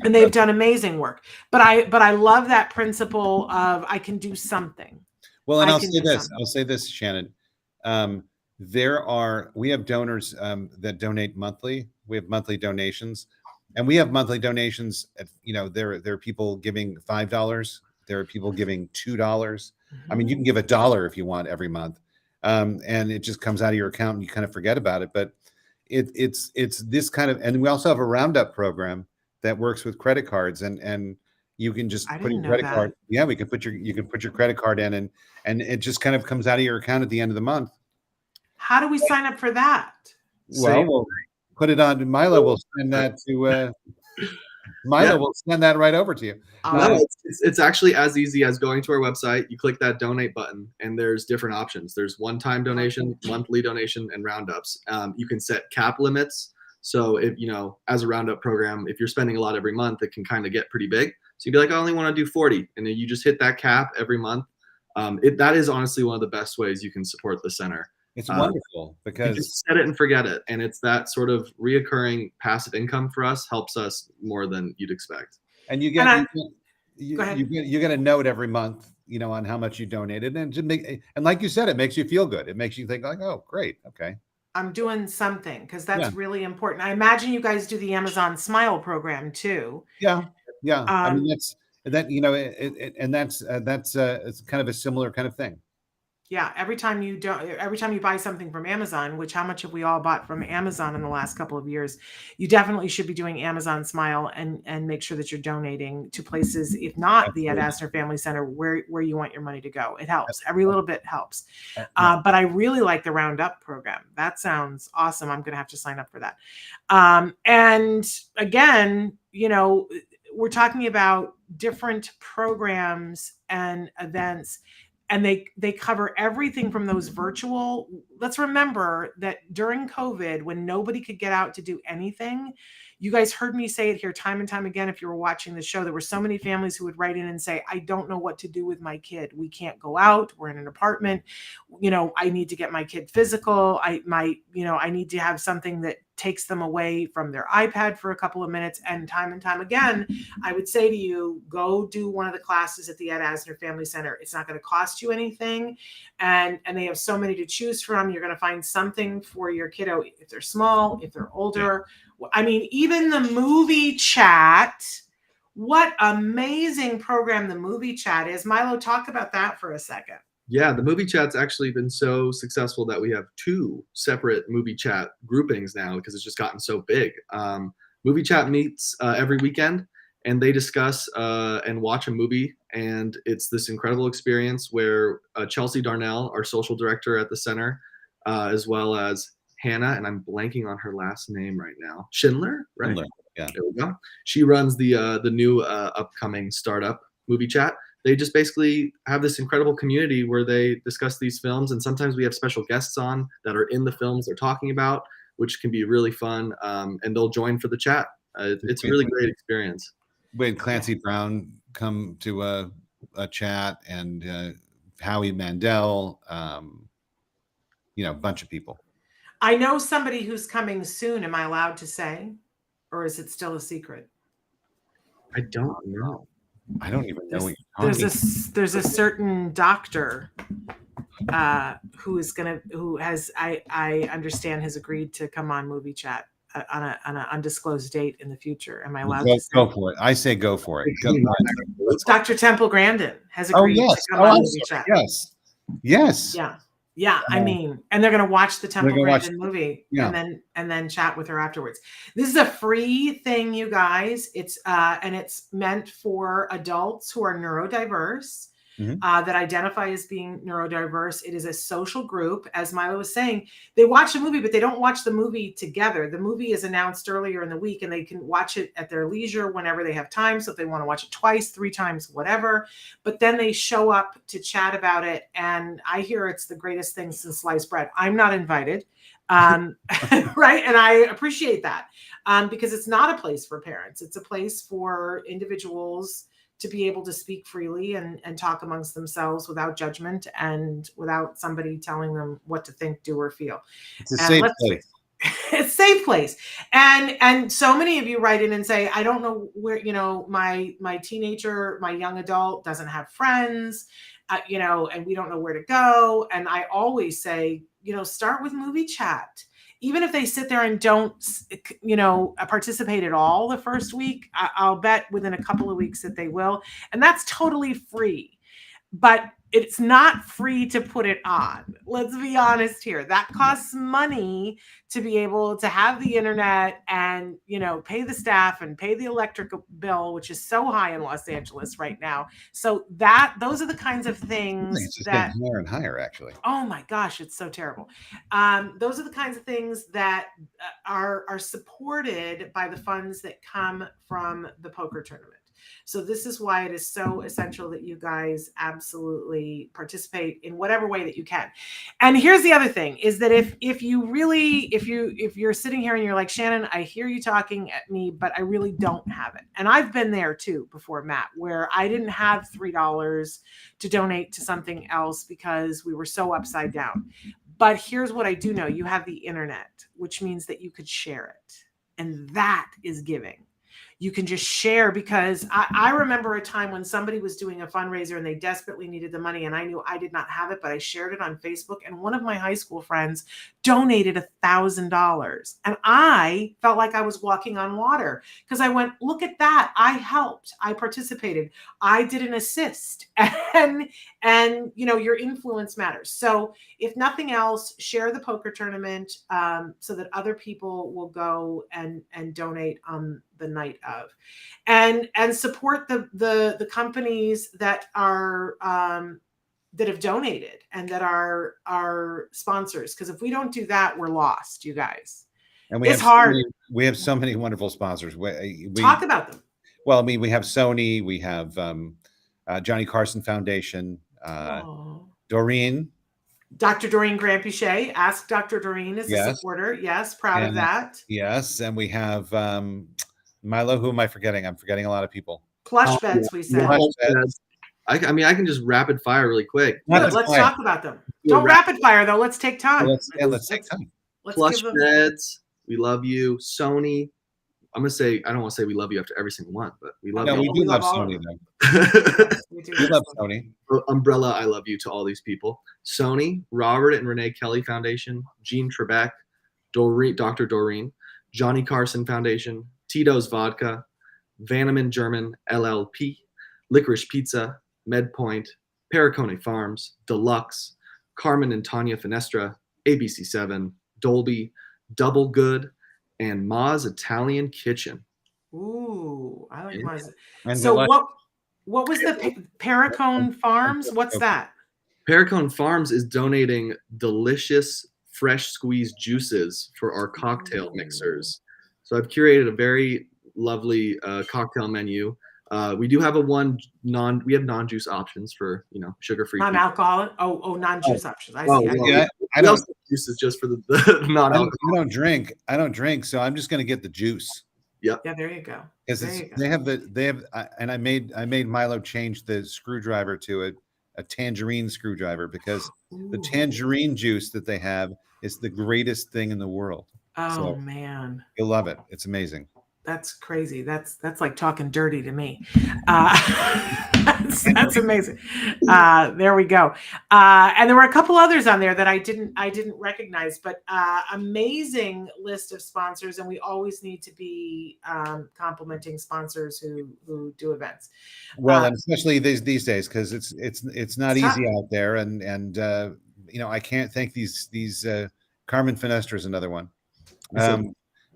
And they've done amazing work. But I love that principle of, I can do something. Well, and I'll say this, Shannon. We have donors that donate monthly. We have monthly donations, and we have monthly donations. There are people giving $5. There are people giving $2. Mm-hmm. I mean, you can give $1 if you want every month, and it just comes out of your account, and you kind of forget about it. But it's this kind of, and we also have a roundup program that works with credit cards, and you can just put your credit card. Yeah, you can put your credit card in, and it just kind of comes out of your account at the end of the month. How do we sign up for that? Well, we'll put it on. Milo will send that to. Milo will send that right over to you. No, it's actually as easy as going to our website. You click that donate button, and there's different options. There's one-time donation, monthly donation, and roundups. You can set cap limits. So if as a roundup program, if you're spending a lot every month, it can kind of get pretty big. So you'd be like, I only want to do 40, and then you just hit that cap every month. That is honestly one of the best ways you can support the center. It's wonderful because you just set it and forget it, and it's that sort of reoccurring passive income for us helps us more than you'd expect. And you get a note every month, on how much you donated, and like you said, it makes you feel good. It makes you think like, oh, great, okay, I'm doing something, because that's really important. I imagine you guys do the Amazon Smile program too. Yeah. I mean, that's it's kind of a similar kind of thing. Yeah, every time you buy something from Amazon, which how much have we all bought from Amazon in the last couple of years, you definitely should be doing Amazon Smile and make sure that you're donating to places, if not the Ed Asner Family Center, where you want your money to go. It helps. Every little bit helps. But I really like the Roundup program. That sounds awesome. I'm going to have to sign up for that. And again, we're talking about different programs and events, and they cover everything from those virtual. Let's remember that during COVID, when nobody could get out to do anything, you guys heard me say it here time and time again. If you were watching the show, there were so many families who would write in and say, I don't know what to do with my kid. We can't go out. We're in an apartment. I need to get my kid physical. I need to have something that takes them away from their iPad for a couple of minutes. And time again, I would say to you, go do one of the classes at the Ed Asner Family Center. It's not going to cost you anything. And they have so many to choose from. You're going to find something for your kiddo if they're small, if they're older. I mean, even the movie chat, what amazing program the movie chat is. Milo, talk about that for a second. Yeah, the movie chat's actually been so successful that we have 2 separate movie chat groupings now because it's just gotten so big. Movie chat meets every weekend, and they discuss and watch a movie, and it's this incredible experience where Chelsea Darnell, our social director at the center, as well as Hannah, and I'm blanking on her last name right now, Schindler, right? Schindler, yeah. There we go. She runs the new upcoming startup movie chat. They just basically have this incredible community where they discuss these films, and sometimes we have special guests on that are in the films they're talking about, which can be really fun, and they'll join for the chat. It's a really great experience. We had Clancy Brown come to a chat, and Howie Mandel, a bunch of people. I know somebody who's coming soon. Am I allowed to say, or is it still a secret? I don't know. I don't even know what you're talking about. There's a certain doctor who has I understand has agreed to come on movie chat on an undisclosed date in the future. Am I allowed to say? Go for it. I say go for it. Go for it. Dr. Temple Grandin has agreed to come on movie chat. Yes. Yeah. I mean, and they're going to watch the Temple Grandin movie, yeah. and then chat with her afterwards. This is a free thing, you guys. It's and it's meant for adults who are neurodiverse, that identify as being neurodiverse. It is a social group. As Milo was saying, they watch a movie, but they don't watch the movie together. The movie is announced earlier in the week, and they can watch it at their leisure whenever they have time. So if they want to watch it twice, 3 times, whatever, but then they show up to chat about it. And I hear it's the greatest thing since sliced bread. I'm not invited. Right. And I appreciate that, because it's not a place for parents. It's a place for individuals to be able to speak freely and talk amongst themselves without judgment and without somebody telling them what to think, do, or feel. It's a safe place. It's a safe place. And so many of you write in and say, I don't know where, my teenager, my young adult doesn't have friends, and we don't know where to go. And I always say, start with movie chat. Even if they sit there and don't, participate at all the first week, I'll bet within a couple of weeks that they will. And that's totally free. But it's not free to put it on. Let's be honest here. That costs money to be able to have the internet and, pay the staff and pay the electric bill, which is so high in Los Angeles right now. So those are the kinds of things it's just getting higher and higher, actually. Oh my gosh, it's so terrible. Those are the kinds of things that are supported by the funds that come from the poker tournament. So this is why it is so essential that you guys absolutely participate in whatever way that you can. And here's the other thing is that if you're sitting here and you're like, Shannon, I hear you talking at me, but I really don't have it. And I've been there too before, Matt, where I didn't have $3 to donate to something else because we were so upside down. But here's what I do know. You have the internet, which means that you could share it. And that is giving. You can just share, because I remember a time when somebody was doing a fundraiser and they desperately needed the money, and I knew I did not have it, but I shared it on Facebook, and one of my high school friends donated $1,000, and I felt like I was walking on water because I went, look at that. I helped. I participated. I did an assist, and your influence matters. So if nothing else, share the poker tournament so that other people will go and donate on the night of, and support the companies that are that have donated and that are our sponsors. Because if we don't do that, we're lost, you guys. And we have so many wonderful sponsors. We talk about them. Well, I mean, we have Sony, we have Johnny Carson Foundation, Oh. Doreen. Dr. Doreen Granpichet. Ask Dr. Doreen is a Yes. supporter. Yes, proud of And that. yes, and we have Milo. Who am I forgetting? I'm forgetting a lot of people. Plush beds, we said. Plush Yeah. beds. I mean, I can just rapid fire really quick. Good, let's talk about them. Don't rapid fire though. Let's take time. Let's take time. Let's Plush give them. beds, we love you. Sony, I'm gonna say, I don't want to say we love you after every single one, but we love No, you. we do love all of Sony them. though. We do We love love Sony. Umbrella, I love you to all these people. Sony, Robert and Renee Kelly Foundation, Jean Trebek, Dr. Doreen, Johnny Carson Foundation, Tito's Vodka, Vanneman German LLP, Licorice Pizza, MedPoint, Paracone Farms, Deluxe, Carmen and Tanya Finestra, ABC7, Dolby, Double Good, and Ma's Italian Kitchen. Ooh, I like Yeah. Mars. And So Deluxe. what was the Paracone Farms? What's that? Paracone Farms is donating delicious fresh squeezed juices for our cocktail mixers. So I've curated a very lovely cocktail menu. We do have we have non-juice options for, sugar-free. Non-alcoholic. Non-juice options. I see. Yeah, I We don't. also have juices just for the non-alcoholic. I don't drink. I don't drink, so I'm just going to get the juice. Yeah, there you go. Because they have, and I made Milo change the screwdriver to a tangerine screwdriver because the tangerine juice that they have is the greatest thing in the world. Oh So, man, you'll love it. It's amazing. that's crazy. That's like talking dirty to me. That's amazing. There we go. And there were a couple others on there that I didn't recognize, but amazing list of sponsors. And we always need to be complimenting sponsors who do events. Well, and especially these days because it's not It's easy out there, and I can't thank these Carmen Finestra is another one.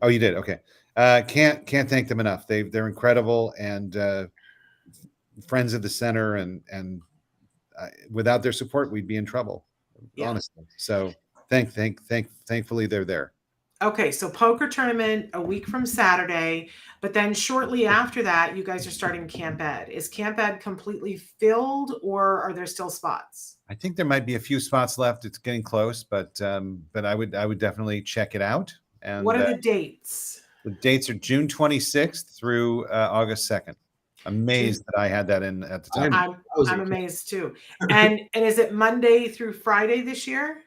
Oh, you did? Okay. Can't thank them enough. They're incredible and friends of the center, and without their support, we'd be in trouble, honestly. So thankfully they're there. Okay, so poker tournament a week from Saturday, but then shortly after that, you guys are starting Camp Ed. Is Camp Ed completely filled, or are there still spots? I think there might be a few spots left. It's getting close, but I would definitely check it out. And what are the dates? The dates are June 26th through August 2nd. Amazed that I had that in at the time. I'm amazed too. And is it Monday through Friday this year?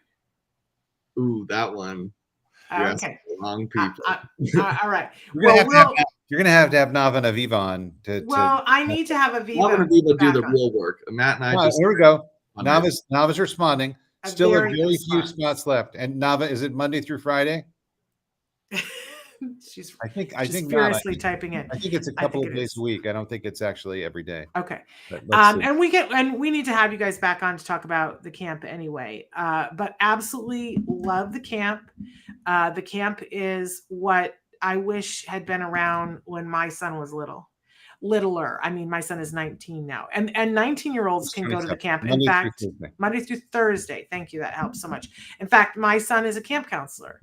Ooh, that one. Okay. Wrong people. All right. You're gonna have to have Nava and Aviva on Well, I need to have Nava and Aviva do the real work. Matt and I Here we go. Nava's responding. Still a very few spots left. And Nava, is it Monday through Friday? She's furiously typing in. I think it's a couple of days a week. I don't think it's actually every day. Okay. And we need to have you guys back on to talk about the camp anyway. But absolutely love the camp. The camp is what I wish had been around when my son was littler. I mean, my son is 19 now, and 19-year-olds can go to the camp. In fact, Monday through Thursday. Thank you. That helps so much. In fact, my son is a camp counselor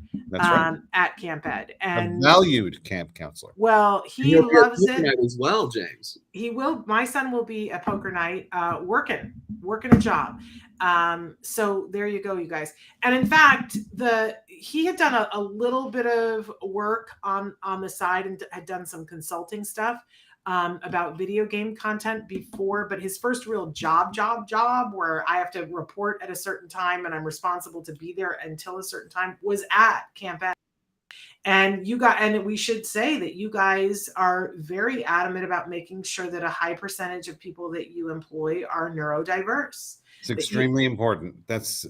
at Camp Ed, and a valued camp counselor. Well, he loves it as well, James. He will. My son will be a poker night, working a job. So there you go, you guys. And in fact, he had done a little bit of work on the side and had done some consulting stuff about video game content before, but his first real job where I have to report at a certain time and I'm responsible to be there until a certain time was at Camp Ed. And we should say that you guys are very adamant about making sure that a high percentage of people that you employ are neurodiverse. It's extremely important. That's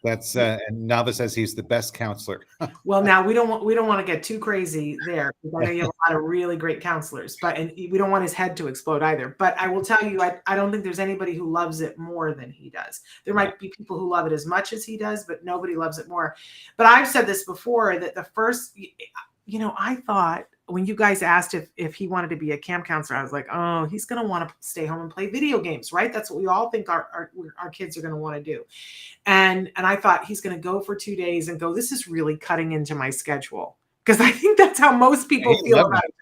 and Nava says he's the best counselor. Well, now we don't want to get too crazy there because I know you have a lot of really great counselors, and we don't want his head to explode either. But I will tell you, I don't think there's anybody who loves it more than he does. There might be people who love it as much as he does, but nobody loves it more. But I've said this before that the first, I thought when you guys asked if he wanted to be a camp counselor, I was like, oh, he's going to want to stay home and play video games, right? That's what we all think our kids are going to want to do. And I thought he's going to go for 2 days and go, this is really cutting into my schedule. because I think that's how most people He feel loved about it.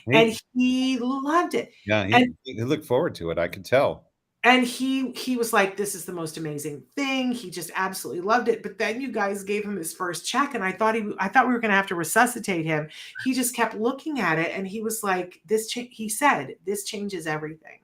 it. He And he loved it. Yeah, And he looked forward to it, I could tell. and he was like, this is the most amazing thing. He just absolutely loved it. But then you guys gave him his first check, and I thought we were going to have to resuscitate him. He just kept looking at it, and he was like, he said, this changes everything.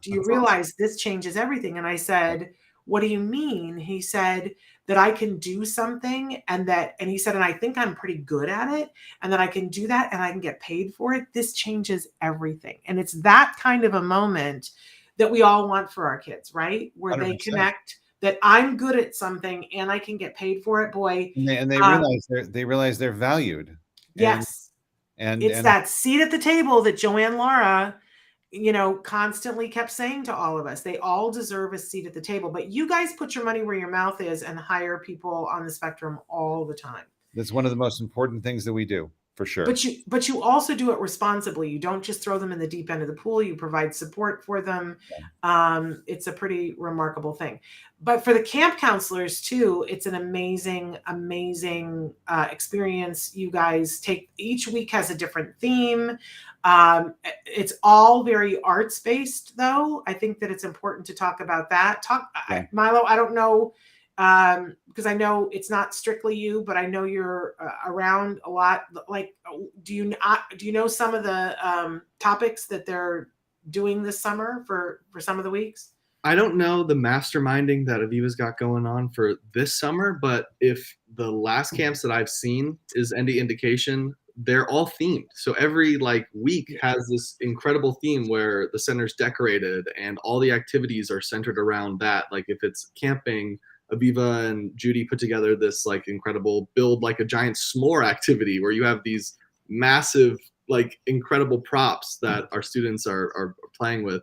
Do you realize this changes everything? And I said, what do you mean? He said that I can do something, and he said, and I think I'm pretty good at it, and that I can do that and I can get paid for it. This changes everything. And it's that kind of a moment that we all want for our kids, right? Where they 100%. connect that I'm good at something and I can get paid for it. Boy, And they realize they're valued. yes. It's And that seat at the table that Joanne Laura, constantly kept saying to all of us. They all deserve a seat at the table, but you guys put your money where your mouth is and hire people on the spectrum all the time. that's one of the most important things that we do, for sure. But you also do it responsibly. You don't just throw them in the deep end of the pool. You provide support for them. It's a pretty remarkable thing. But for the camp counselors too, it's an amazing, amazing experience. You guys each week has a different theme. It's all very arts based, though. I think that it's important to talk about that. Milo, I don't know. Because I know it's not strictly you, but I know you're around a lot. Like, do you know some of the topics that they're doing this summer for some of the weeks? I don't know the masterminding that Aviva's got going on for this summer, but if the last camps that I've seen is any indication, they're all themed. So every week has this incredible theme where the center's decorated and all the activities are centered around that. Like if it's camping, Aviva and Judy put together this incredible build a giant s'more activity where you have these massive incredible props that our students are playing with.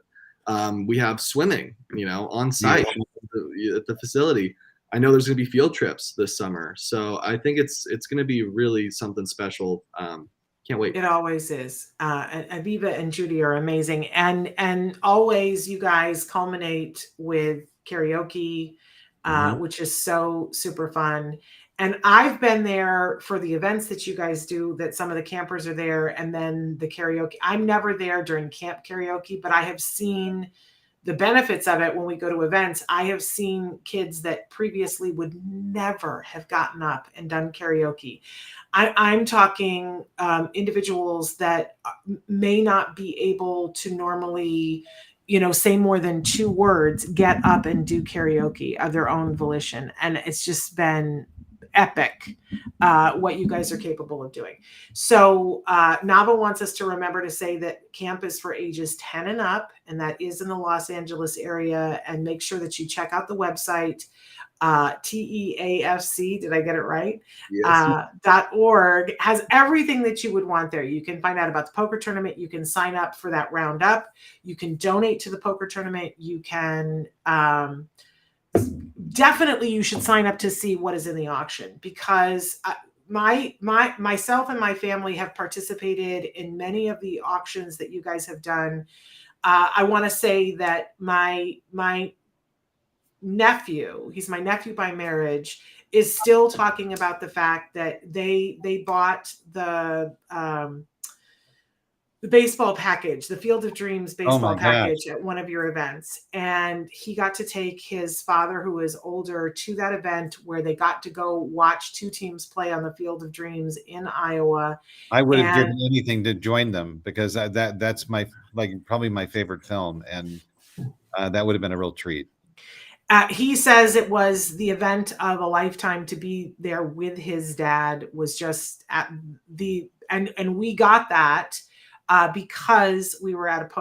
We have swimming, on site at the facility. I know there's going to be field trips this summer, so I think it's going to be really something special. Can't wait. It always is. Aviva and Judy are amazing, and always you guys culminate with karaoke. Which is so super fun. And I've been there for the events that you guys do, that some of the campers are there, and then the karaoke. I'm never there during camp karaoke, but I have seen the benefits of it when we go to events. I have seen kids that previously would never have gotten up and done karaoke. I'm talking individuals that may not be able to normally say more than 2 words, get up and do karaoke of their own volition. And it's just been epic what you guys are capable of doing. So Nava wants us to remember to say that camp is for ages 10 and up, and that is in the Los Angeles area. And make sure that you check out the website, TEAFC, did I get it right? Yes. .org has everything that you would want there. You can find out about the poker tournament. You can sign up for that roundup. You can donate to the poker tournament. You can definitely, you should sign up to see what is in the auction, because myself and my family have participated in many of the auctions that you guys have done. I want to say that my nephew, he's my nephew by marriage, is still talking about the fact that they bought the baseball package, the Field of Dreams baseball package at one of your events. And he got to take his father, who is older, to that event where they got to go watch 2 teams play on the Field of Dreams in Iowa. I would have given anything to join them, because that's my probably my favorite film, and that would have been a real treat. He says it was the event of a lifetime to be there with his dad. Was just at and we got that because we were at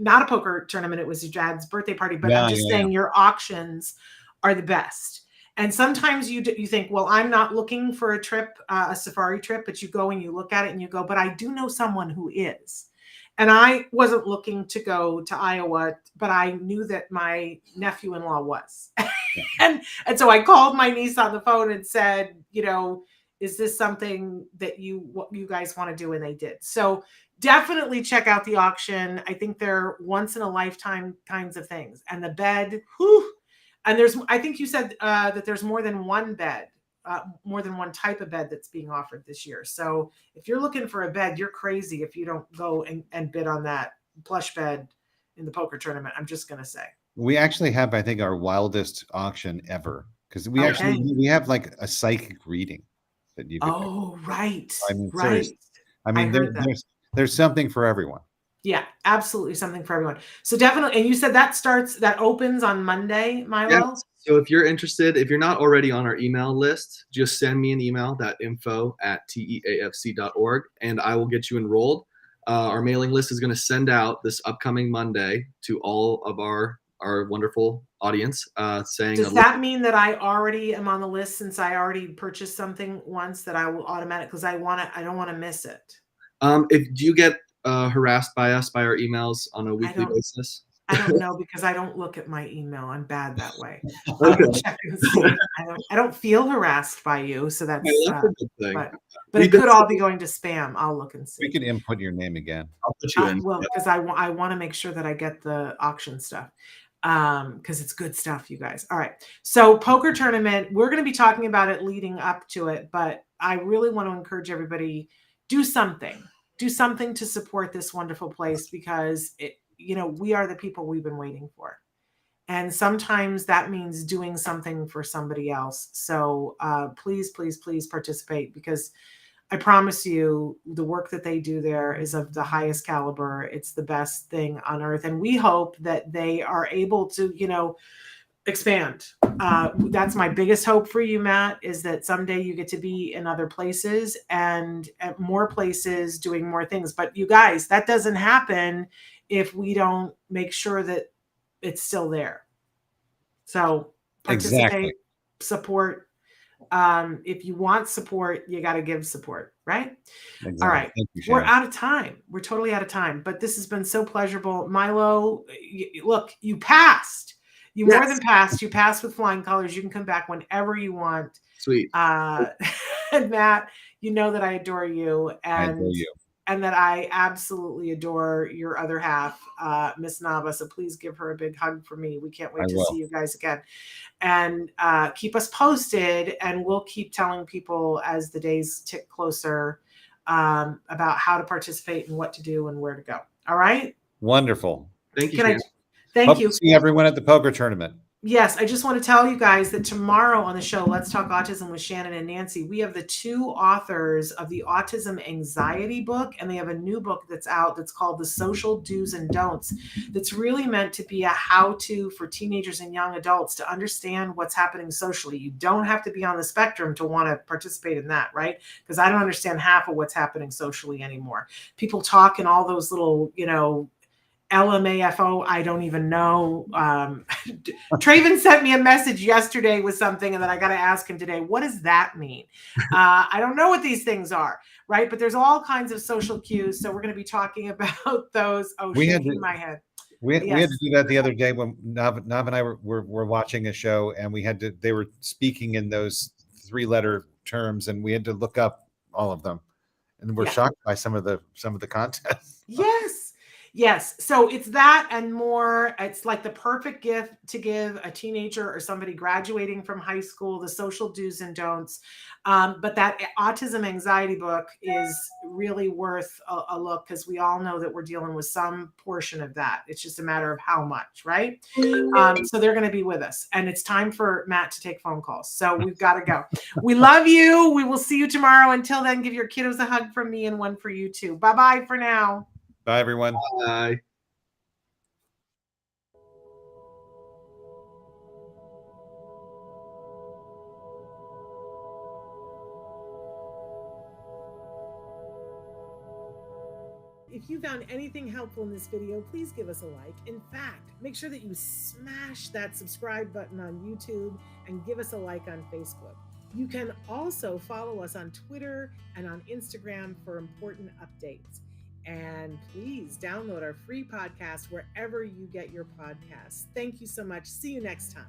not a poker tournament. It was your dad's birthday party. But I'm just saying your auctions are the best. And sometimes you think, well, I'm not looking for a trip, a safari trip, but you go and you look at it and you go, but I do know someone who is. And I wasn't looking to go to Iowa, but I knew that my nephew-in-law was. and so I called my niece on the phone and said, is this something that you guys want to do? And they did. So definitely check out the auction. I think they're once in a lifetime kinds of things. And the bed, whew. And I think you said that there's more than one bed more than one type of bed that's being offered this year. So if you're looking for a bed, you're crazy if you don't go and bid on that plush bed in the poker tournament. I'm just going to say. We actually have, I think, our wildest auction ever, because we Okay. we have like a psychic reading that you could do. Oh, right. I mean, Right. seriously. I mean, heard that. there's something for everyone. Yeah, absolutely something for everyone. So definitely, and you said that opens on Monday, Milo? Yes. So if you're interested, if you're not already on our email list, just send me an email, that info@teafc.org, and I will get you enrolled. Our mailing list is going to send out this upcoming Monday to all of our wonderful audience, saying. Does that mean that I already am on the list since I already purchased something once that I will automatic, because I don't want to miss it. Do you get harassed by us by our emails on a weekly basis? I don't know, because I don't look at my email. I'm bad that way. Okay. Check and see. I don't feel harassed by you, so that's a good thing. But it could all be going to spam. I'll look and see. We can input your name again. I'll put you in. Well, because I want to make sure that I get the auction stuff, because it's good stuff, you guys. All right. So poker tournament, we're going to be talking about it leading up to it, but I really want to encourage everybody, do something to support this wonderful place, because we are the people we've been waiting for. And sometimes that means doing something for somebody else. So please, please, please participate, because I promise you the work that they do there is of the highest caliber. It's the best thing on earth. And we hope that they are able to, expand. That's my biggest hope for you, Matt, is that someday you get to be in other places and at more places doing more things. But you guys, that doesn't happen if we don't make sure that it's still there. So participate, Exactly. support. If you want support, you got to give support, right? Exactly. All right. Thank you, We're Shannon. out of time. We're totally out of time, but this has been so pleasurable. Milo, look, you passed. You more than passed. You passed with flying colors. You can come back whenever you want. Sweet. And Matt, you know that I adore you, I adore you. and that I absolutely adore your other half, Miss Nava. So please give her a big hug for me. We can't wait to see you guys again. And keep us posted, and we'll keep telling people as the days tick closer about how to participate and what to do and where to go. All right? Wonderful. Thank you. Thank Hope you. to see everyone at the poker tournament. Yes, I just want to tell you guys that tomorrow on the show, Let's Talk Autism with Shannon and Nancy, we have the two authors of the Autism Anxiety book, and they have a new book that's out that's called The Social Do's and Don'ts, that's really meant to be a how-to for teenagers and young adults to understand what's happening socially. You don't have to be on the spectrum to want to participate in that, right? Because I don't understand half of what's happening socially anymore. People talk in all those little, LMAFO, I don't even know. Traven sent me a message yesterday with something, and then I got to ask him today, what does that mean? I don't know what these things are, right? But there's all kinds of social cues. So we're going to be talking about those. Oh, shaking my head. We had to do that the other day when Nav and I were watching a show, and they were speaking in those 3-letter terms, and we had to look up all of them, and we're shocked by some of the content. Yes. So it's that and more. It's like the perfect gift to give a teenager or somebody graduating from high school, the social do's and don'ts. But that autism anxiety book is really worth a look, because we all know that we're dealing with some portion of that. It's just a matter of how much, right? So they're going to be with us, and it's time for Matt to take phone calls. So we've got to go. We love you. We will see you tomorrow. Until then, give your kiddos a hug from me and one for you too. Bye-bye for now. Bye, everyone. Bye. If you found anything helpful in this video, please give us a like. In fact, make sure that you smash that subscribe button on YouTube and give us a like on Facebook. You can also follow us on Twitter and on Instagram for important updates. And please download our free podcast wherever you get your podcasts. Thank you so much. See you next time.